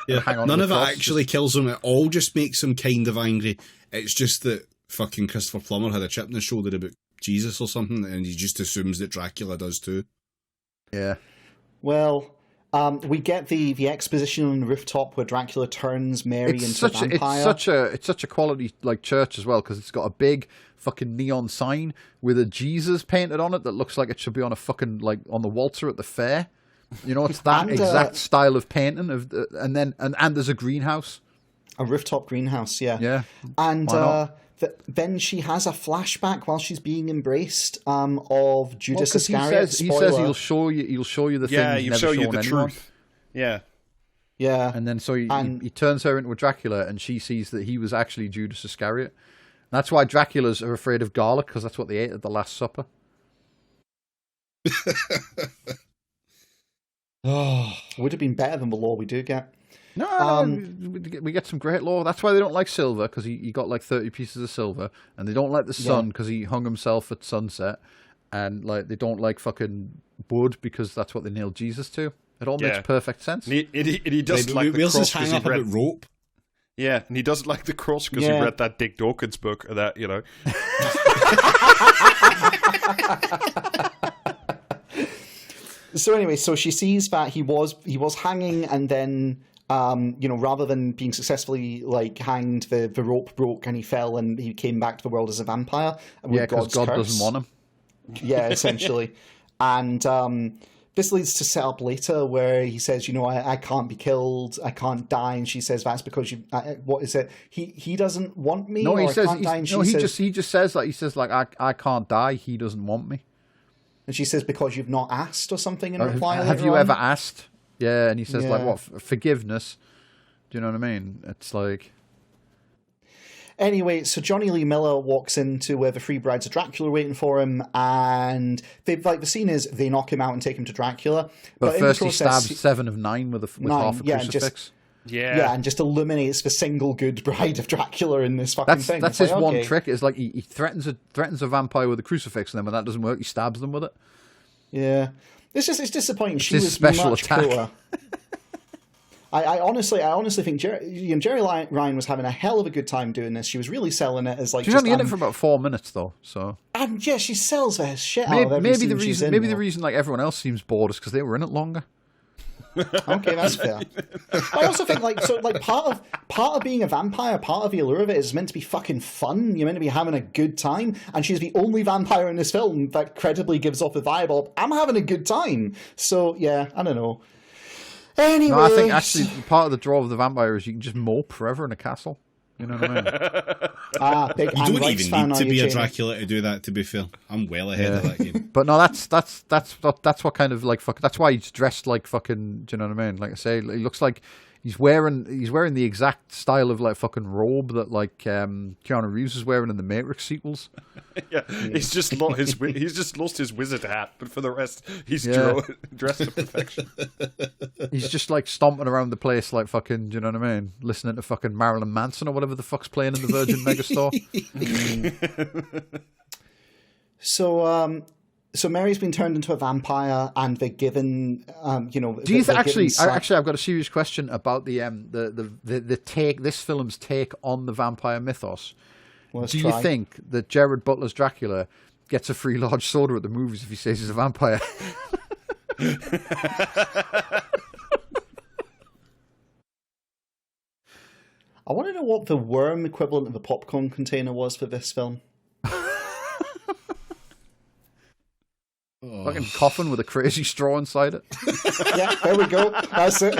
Yeah, none of it actually kills him. It all just makes him kind of angry. It's just that fucking Christopher Plummer had a chip in his shoulder about Jesus or something, and he just assumes that Dracula does too. Yeah. Well, we get the exposition on the rooftop where Dracula turns Mary into a vampire. It's such a quality, like, church as well, because it's got a big fucking neon sign with a Jesus painted on it that looks like it should be on a fucking, like, on the waltzer at the fair. You know, it's that exact style of painting and there's a greenhouse. A rooftop greenhouse, yeah. Yeah. And then she has a flashback while she's being embraced of Judas Iscariot. He says he'll show you the thing. Yeah, he'll show you the truth. Yeah. Yeah. And then so he turns her into a Dracula, and she sees that he was actually Judas Iscariot. And that's why Draculas are afraid of garlic, because that's what they ate at the Last Supper. Would have been better than the lore we do get. No, we get some great lore. That's why they don't like silver, because he got like 30 pieces of silver, and they don't like the sun because he hung himself at sunset, and like they don't like fucking wood because that's what they nailed Jesus to. It all makes perfect sense. And he doesn't like the cross because he read rope. Yeah, and he doesn't like the cross because he read that Dick Dawkins book, or that, you know. So anyway, so she sees that he was hanging, and then rather than being successfully like hanged, the rope broke and he fell and he came back to the world as a vampire. Yeah, because God doesn't want him. Yeah, essentially. And this leads to set up later where he says, I can't be killed, I can't die, and she says that's because you. What is it? He doesn't want me. No, he says he just says that. He says like I can't die. He doesn't want me. And she says because you've not asked or something in reply. Have you ever asked? Yeah, and he says like what forgiveness? Do you know what I mean? It's like. Anyway, so Johnny Lee Miller walks into where the three brides of Dracula are waiting for him, and the scene is they knock him out and take him to Dracula. But first he stabs 7 of 9 with half a crucifix. And just illuminates the single good bride of Dracula in this fucking thing. That's his one trick. Is like he threatens a vampire with a crucifix, and then when that doesn't work, he stabs them with it. Yeah, it's disappointing. It's his special much attack. Cooler. I honestly think Jerry Ryan was having a hell of a good time doing this. She was really selling it as like. She's only in it for about 4 minutes though, so. And yeah, she sells the shit out of every scene she's in. Maybe the reason like everyone else seems bored is because they were in it longer. Okay, that's fair. I also think part of being a vampire, part of the allure of it is meant to be fucking fun. You're meant to be having a good time, and she's the only vampire in this film that credibly gives off the vibe of I'm having a good time. So yeah, I don't know. Anyway, no, I think actually part of the draw of the vampire is you can just mope forever in a castle. You know what I mean? Big you don't even need to be a Dracula to do that. To be fair, I'm well ahead of that game. But no, that's what kind of like fuck. That's why he's dressed like fucking. Do you know what I mean? Like I say, he looks like He's wearing the exact style of like fucking robe that like Keanu Reeves is wearing in the Matrix sequels. Yeah, he's just lost his wizard hat, but for the rest, he's dressed to perfection. He's just like stomping around the place like fucking, do you know what I mean? Listening to fucking Marilyn Manson or whatever the fuck's playing in the Virgin Megastore. So Mary's been turned into a vampire, and they're given, Do you actually? I've got a serious question about the take, this film's take on the vampire mythos. Do you think that Jared Butler's Dracula gets a free large soda at the movies if he says he's a vampire? I want to know what the worm equivalent of a popcorn container was for this film. Fucking coffin with a crazy straw inside it. Yeah, there we go. That's it.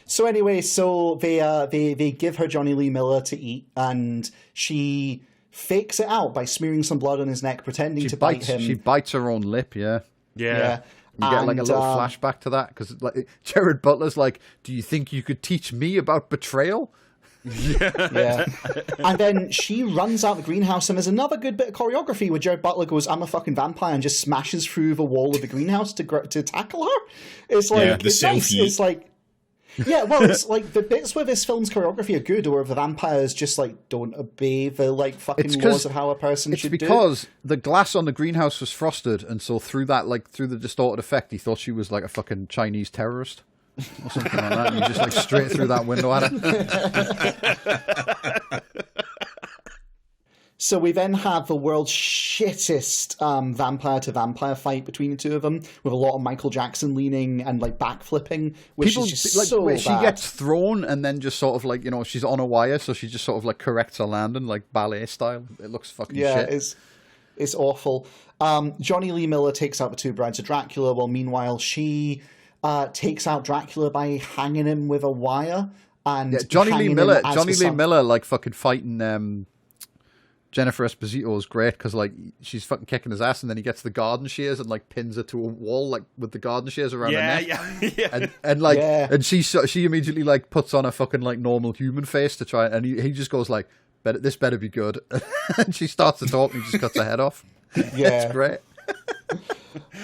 So anyway, they give her Johnny Lee Miller to eat, and she fakes it out by smearing some blood on his neck, pretending to bite him. She bites her own lip. Yeah. Yeah. You get like a little flashback to that because like Jared Butler's like, "Do you think you could teach me about betrayal?" Yeah. And then she runs out the greenhouse, and there's another good bit of choreography where Jared Butler goes, "I'm a fucking vampire," and just smashes through the wall of the greenhouse to tackle her. It's like it's nice. It's like. Yeah, well, it's like the bits where this film's choreography are good, or the vampires just like don't obey the like fucking laws of how a person should do. It's because the glass on the greenhouse was frosted, and so through the distorted effect, he thought she was like a fucking Chinese terrorist or something like that. And he just like straight through that window at her. So we then have the world's shittest vampire to vampire fight between the two of them, with a lot of Michael Jackson leaning and like backflipping, which is just like, so bad. She gets thrown and then just sort of like, you know, she's on a wire, so she just sort of like corrects her landing like ballet style. It looks fucking shit. Yeah, it's awful. Johnny Lee Miller takes out the two brides of Dracula, while meanwhile she takes out Dracula by hanging him with a wire. And Johnny Lee Miller like fucking fighting Jennifer Esposito is great because like she's fucking kicking his ass, and then he gets the garden shears and like pins her to a wall like with the garden shears around her neck. And she immediately like puts on a fucking like normal human face to try, and he just goes like, "This better be good," and she starts to talk, and he just cuts her head off. Yeah, it's great.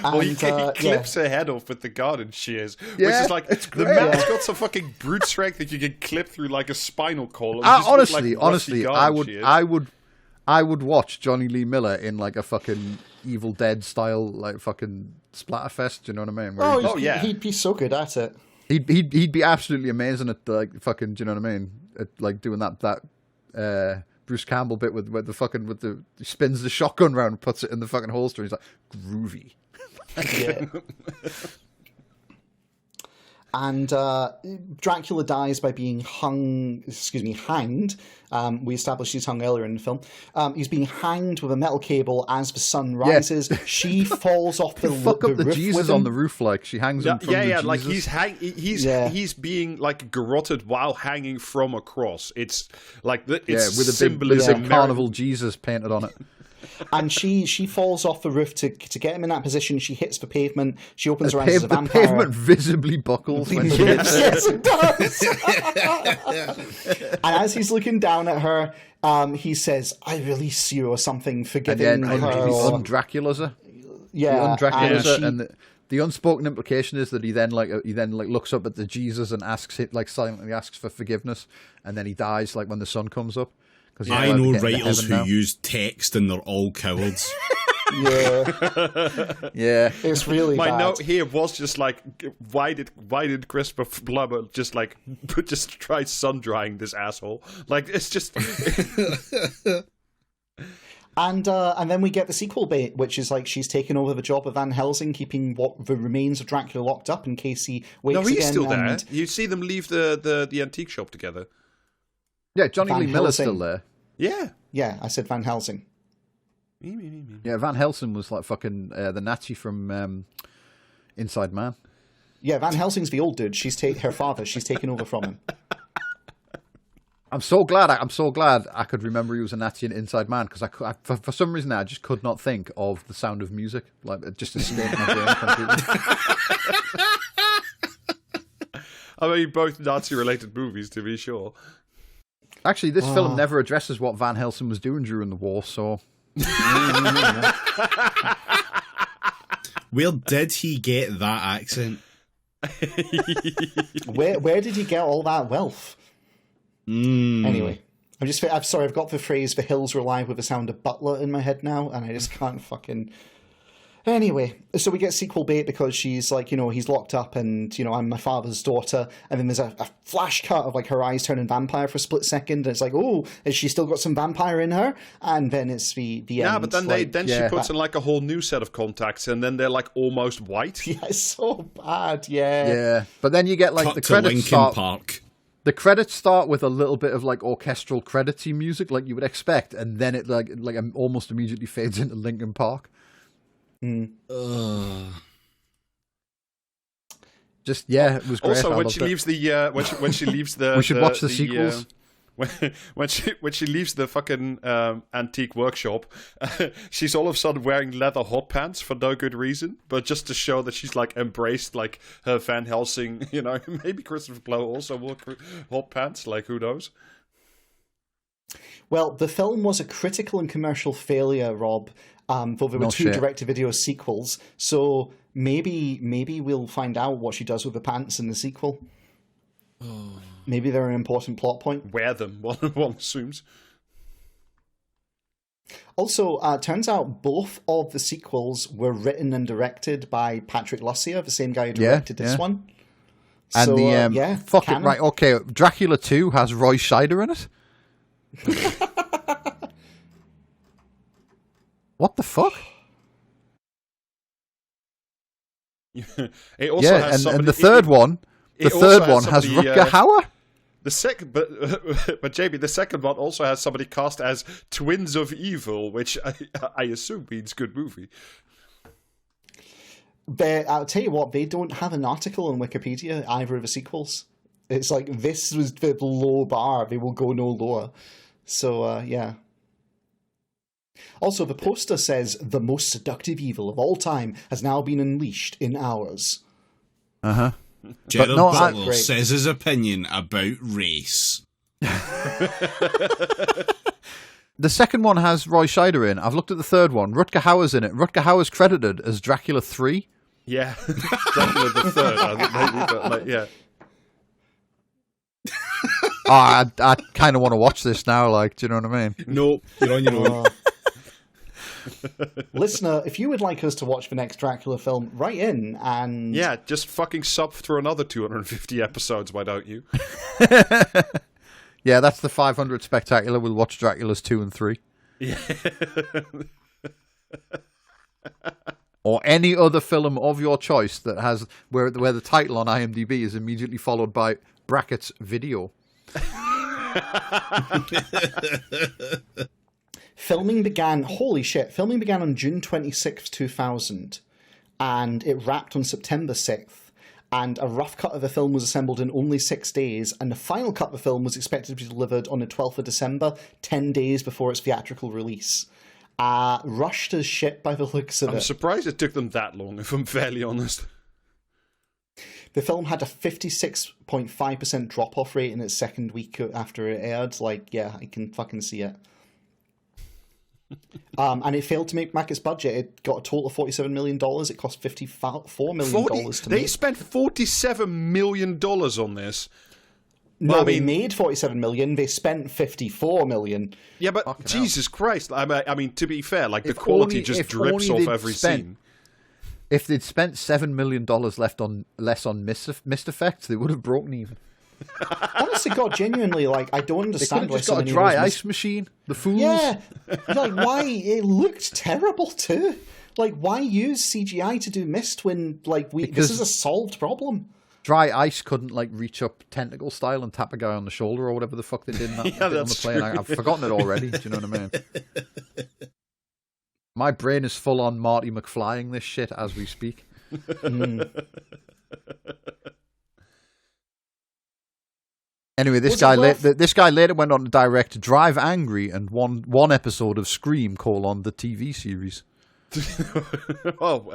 Well, he clips her head off with the garden shears, which is like the man's got some fucking brute strength that you can clip through like a spinal column. Honestly, I would watch Johnny Lee Miller in like a fucking Evil Dead style like fucking splatterfest. Do you know what I mean? He'd be so good at it. He'd be absolutely amazing at like fucking. Do you know what I mean? At like doing that Bruce Campbell bit with he spins the shotgun round and puts it in the fucking holster. He's like groovy. Yeah. And Dracula dies by being hanged. We established he's hung earlier in the film. He's being hanged with a metal cable as the sun rises. Yeah. She falls off the fuck up the roof Jesus on the roof, like she hangs him from the Jesus. Like he's being like garroted while hanging from a cross. It's like with a symbolism. Big carnival Jesus painted on it. And she falls off the roof to get him in that position. She hits the pavement. She opens her eyes as a vampire. The pavement visibly buckles when she hits it. Yes, it does. And as he's looking down at her, he says, "I release you," or something, forgiving her. And Dracula's her. Yeah, and the unspoken implication is that he then looks up at the Jesus and silently asks for forgiveness, and then he dies like when the sun comes up. I know writers who use text and they're all cowards. Yeah, it's really my bad. note here was just like, why did Christopher Plummer just try sun drying this asshole? Like it's just. And then we get the sequel bit, which is like she's taken over the job of Van Helsing, keeping the remains of Dracula locked up in case he wakes again. No, he's still there. You see them leave the antique shop together. Yeah, Johnny Lee Miller's still there. Yeah, I said Van Helsing. Yeah, Van Helsing was like fucking the Nazi from Inside Man. Yeah, Van Helsing's the old dude. She's her father. She's taken over from him. I'm so glad I could remember he was a Nazi in Inside Man because for some reason I just could not think of The Sound of Music. Like it just escaped my brain completely. I mean, both Nazi-related movies, to be sure. Actually, this film never addresses what Van Helsing was doing during the war, so... Where did he get that accent? Where did he get all that wealth? Anyway, I'm sorry, I've got the phrase "the hills were alive with the sound of Butler" in my head now, and I just can't fucking. Anyway, so we get sequel bait because she's like, he's locked up and, I'm my father's daughter. And then there's a flash cut of like her eyes turning vampire for a split second. And it's like, oh, has she still got some vampire in her? And then it's the end. Yeah, but then she puts in like a whole new set of contacts and then they're like almost white. Yeah, it's so bad, yeah. Yeah, but then you get like Cut the to credits Linkin start. Park. The credits start with a little bit of like orchestral creditsy music like you would expect. And then it like almost immediately fades into Linkin Park. Just it was great. Also, when she leaves the when she leaves the we should watch the sequels. When she leaves the fucking antique workshop, she's all of a sudden wearing leather hot pants for no good reason, but just to show that she's like embraced like her Van Helsing. Maybe Christopher Blow also wore hot pants. Like, who knows? Well, the film was a critical and commercial failure, Rob. Though there were two direct-to-video sequels, so maybe we'll find out what she does with the pants in the sequel. Maybe they're an important plot point. Wear them, one assumes. Also, turns out both of the sequels were written and directed by Patrick Lussier, the same guy who directed this one. And so, fuck it, right? Okay, Dracula 2 has Roy Scheider in it. What the fuck? It also has somebody, and the third one has Rutger Hauer. The second, but Jamie, the second one also has somebody cast as Twins of Evil, which I assume means good movie. I'll tell you what, they don't have an article on Wikipedia either of the sequels. It's like, this was the low bar; they will go no lower. So yeah. Also, the poster says, "The most seductive evil of all time has now been unleashed in ours." Gerard Butler says his opinion about race. The second one has Roy Scheider in. I've looked at the third one. Rutger Hauer's in it. Rutger Hauer's credited as Dracula 3. Yeah, Dracula the third. I think maybe, but yeah. I kind of want to watch this now. Like, do you know what I mean? No, you're on your own. Listener, if you would like us to watch the next Dracula film, write in and... Yeah, just fucking sub through another 250 episodes, why don't you? Yeah, that's the 500 Spectacular. We'll watch Draculas 2 and 3. Yeah. Or any other film of your choice that has where the title on IMDb is immediately followed by brackets video. Filming began on June 26th, 2000, and it wrapped on September 6th, and a rough cut of the film was assembled in only 6 days, and the final cut of the film was expected to be delivered on the 12th of December, 10 days before its theatrical release. Rushed as shit by the looks of it. I'm surprised it took them that long, if I'm fairly honest. The film had a 56.5% drop-off rate in its second week after it aired. Like, yeah, I can fucking see it. And it failed to make back its budget. It got a total of $47 million. It cost $54 million to make. They spent $47 million on this. No, they made $47 million. They spent $54 million. Yeah, but Jesus Christ. I mean, to be fair, like the quality just drips off every scene. If they'd spent $7 million less on mist effects, they would have broken even. Honestly, God, genuinely, like, I don't understand why just got a dry ice machine. The fools. Yeah, like, why it looked terrible too. Like, why use CGI to do mist when, like, this is a solved problem? Dry ice couldn't, like, reach up tentacle style and tap a guy on the shoulder or whatever the fuck they did on the plane. I've forgotten it already. Do you know what I mean? My brain is full on Marty McFlying this shit as we speak. Anyway, this guy later went on to direct Drive Angry and one episode of Scream: the TV series. Oh,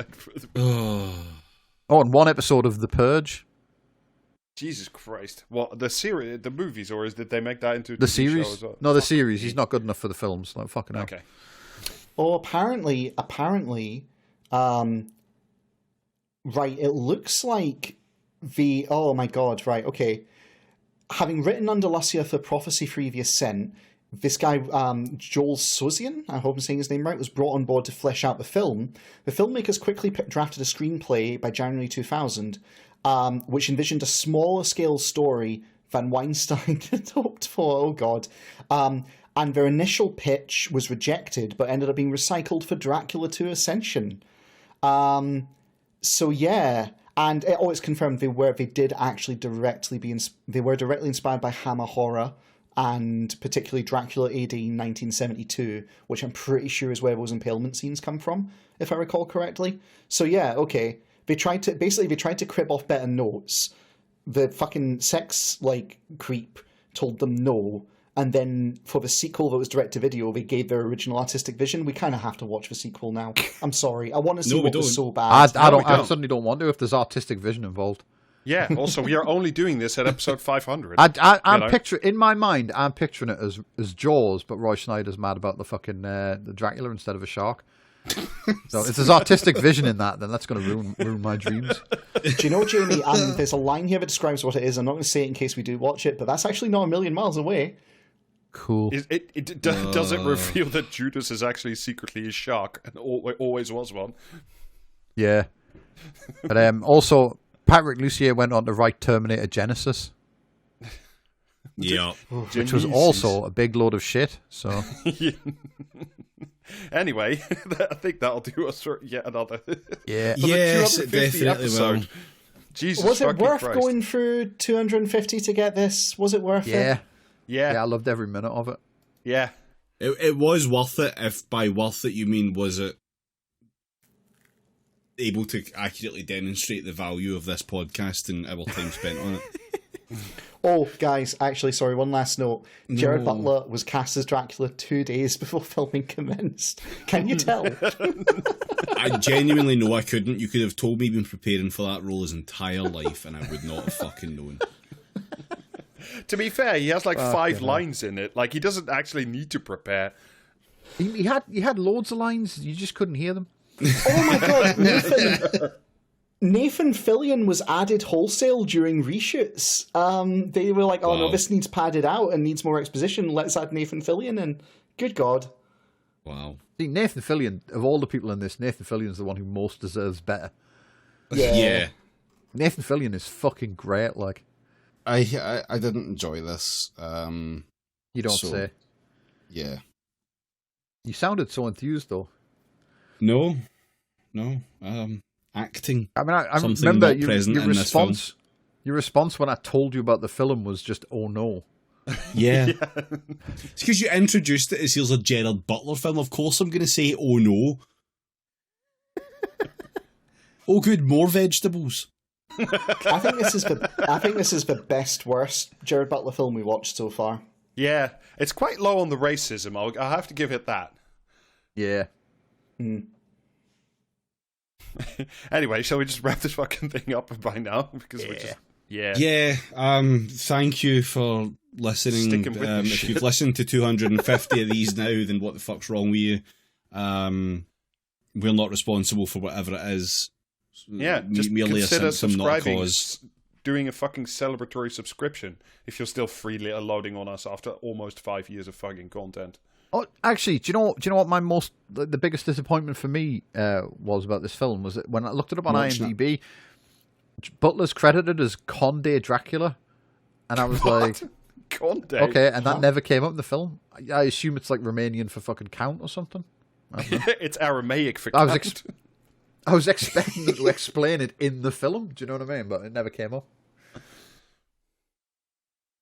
and one episode of The Purge. Jesus Christ! What the movies, or did they make that into a the TV series? show as well? No, the series. He's not good enough for the films. Like fucking hell. Okay. Oh, apparently, right. It looks like oh my god. Right. Okay. Having written under Lucia for Prophecy Previous Sin, this guy, Joel Sozian, I hope I'm saying his name right, was brought on board to flesh out the film. The filmmakers quickly drafted a screenplay by January 2000, which envisioned a smaller scale story than Weinstein had hoped for. Oh, God. And their initial pitch was rejected, but ended up being recycled for Dracula 2 Ascension. So, yeah. And it's confirmed they were directly inspired by Hammer horror, and particularly Dracula AD 1972, which I'm pretty sure is where those impalement scenes come from, if I recall correctly. So yeah, okay. They tried to crib off better notes. The fucking sex, creep told them no, and then for the sequel that was direct-to-video, they gave their original artistic vision. We kind of have to watch the sequel now. I'm sorry. I want to see what was so bad. I certainly don't want to if there's artistic vision involved. Yeah, also, we are only doing this at episode 500. I'm picturing, in my mind, I'm picturing it as Jaws, but Roy Schneider's mad about the fucking the Dracula instead of a shark. So if there's artistic vision in that, then that's going to ruin my dreams. Do you know, Jamie, there's a line here that describes what it is. I'm not going to say it in case we do watch it, but that's actually not a million miles away. Cool. Does it reveal that Judas is actually secretly a shark and always was one? Yeah. But also... Patrick Lussier went on to write Terminator Genesis. Yeah. Which was also a big load of shit. So anyway, I think that'll do us for yet another. Yeah. Yes, it definitely episode. will. Jesus, was it worth Christ. going through 250 to get this? Was it worth it? Yeah, I loved every minute of it. Yeah. It was worth it, if by worth it you mean was it able to accurately demonstrate the value of this podcast and our time spent on it. Oh, guys, actually, sorry, one last note. Gerard Butler was cast as Dracula 2 days before filming commenced. Can you tell? I genuinely know I couldn't. You could have told me he'd been preparing for that role his entire life and I would not have fucking known. To be fair, he has 5 lines in it. He doesn't actually need to prepare. He had loads of lines, you just couldn't hear them. Oh my god, Nathan Fillion was added wholesale during reshoots. They were like, no, this needs padded out and needs more exposition. Let's add Nathan Fillion in. Good God. Wow. See, Nathan Fillion, of all the people in this, Nathan Fillion's the one who most deserves better. Yeah. Nathan Fillion is fucking great, I didn't enjoy this. You don't say. Yeah. You sounded so enthused, though. No. Acting. I mean, I something remember not present your in response. this film. Your response when I told you about the film was just, "Oh no." Yeah. It's because you introduced it as here's a Gerard Butler film. Of course, I'm going to say, "Oh no." Oh, good, more vegetables. I think this is the best worst Gerard Butler film we watched so far. Yeah, it's quite low on the racism. I'll have to give it that. Yeah. Anyway, shall we just wrap this fucking thing up by now? Because we're just... Yeah. Thank you for listening. If you've listened to 250 of these now, then what the fuck's wrong with you? We're not responsible for whatever it is. Yeah, just merely consider a symptom, not a subscribing, cause. Doing a fucking celebratory subscription if you're still freely loading on us after almost 5 years of fucking content. Oh, actually, do you know what my the biggest disappointment for me was about this film was that when I looked it up on IMDb, Butler's credited as Conde Dracula, and I was like, Conde? Okay, and that never came up in the film. I assume it's Romanian for fucking count or something. It's Aramaic for count. I was expecting them to explain it in the film. Do you know what I mean? But it never came up.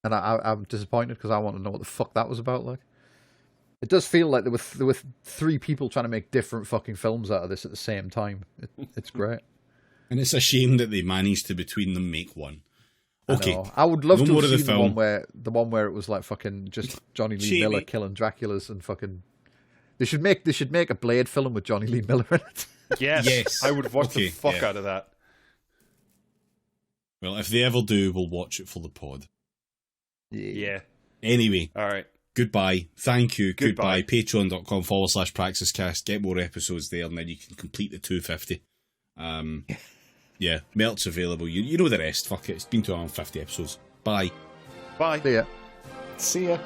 And I'm disappointed because I want to know what the fuck that was about. It does feel like there were 3 people trying to make different fucking films out of this at the same time. It's great. And it's a shame that they managed to between them make one. Okay, I would love to have seen the one where it was fucking just Johnny Lee Miller killing Draculas and fucking. They should make a Blade film with Johnny Lee Miller in it. Yes. I would watch the fuck out of that. Well, if they ever do, we'll watch it for the pod. Yeah. Anyway. All right. Goodbye. Thank you. Goodbye. Patreon.com/praxiscast. Get more episodes there, and then you can complete the 250. Yeah, merch available. You know the rest. Fuck it. It's been 250 episodes. Bye. Bye. See ya. See ya.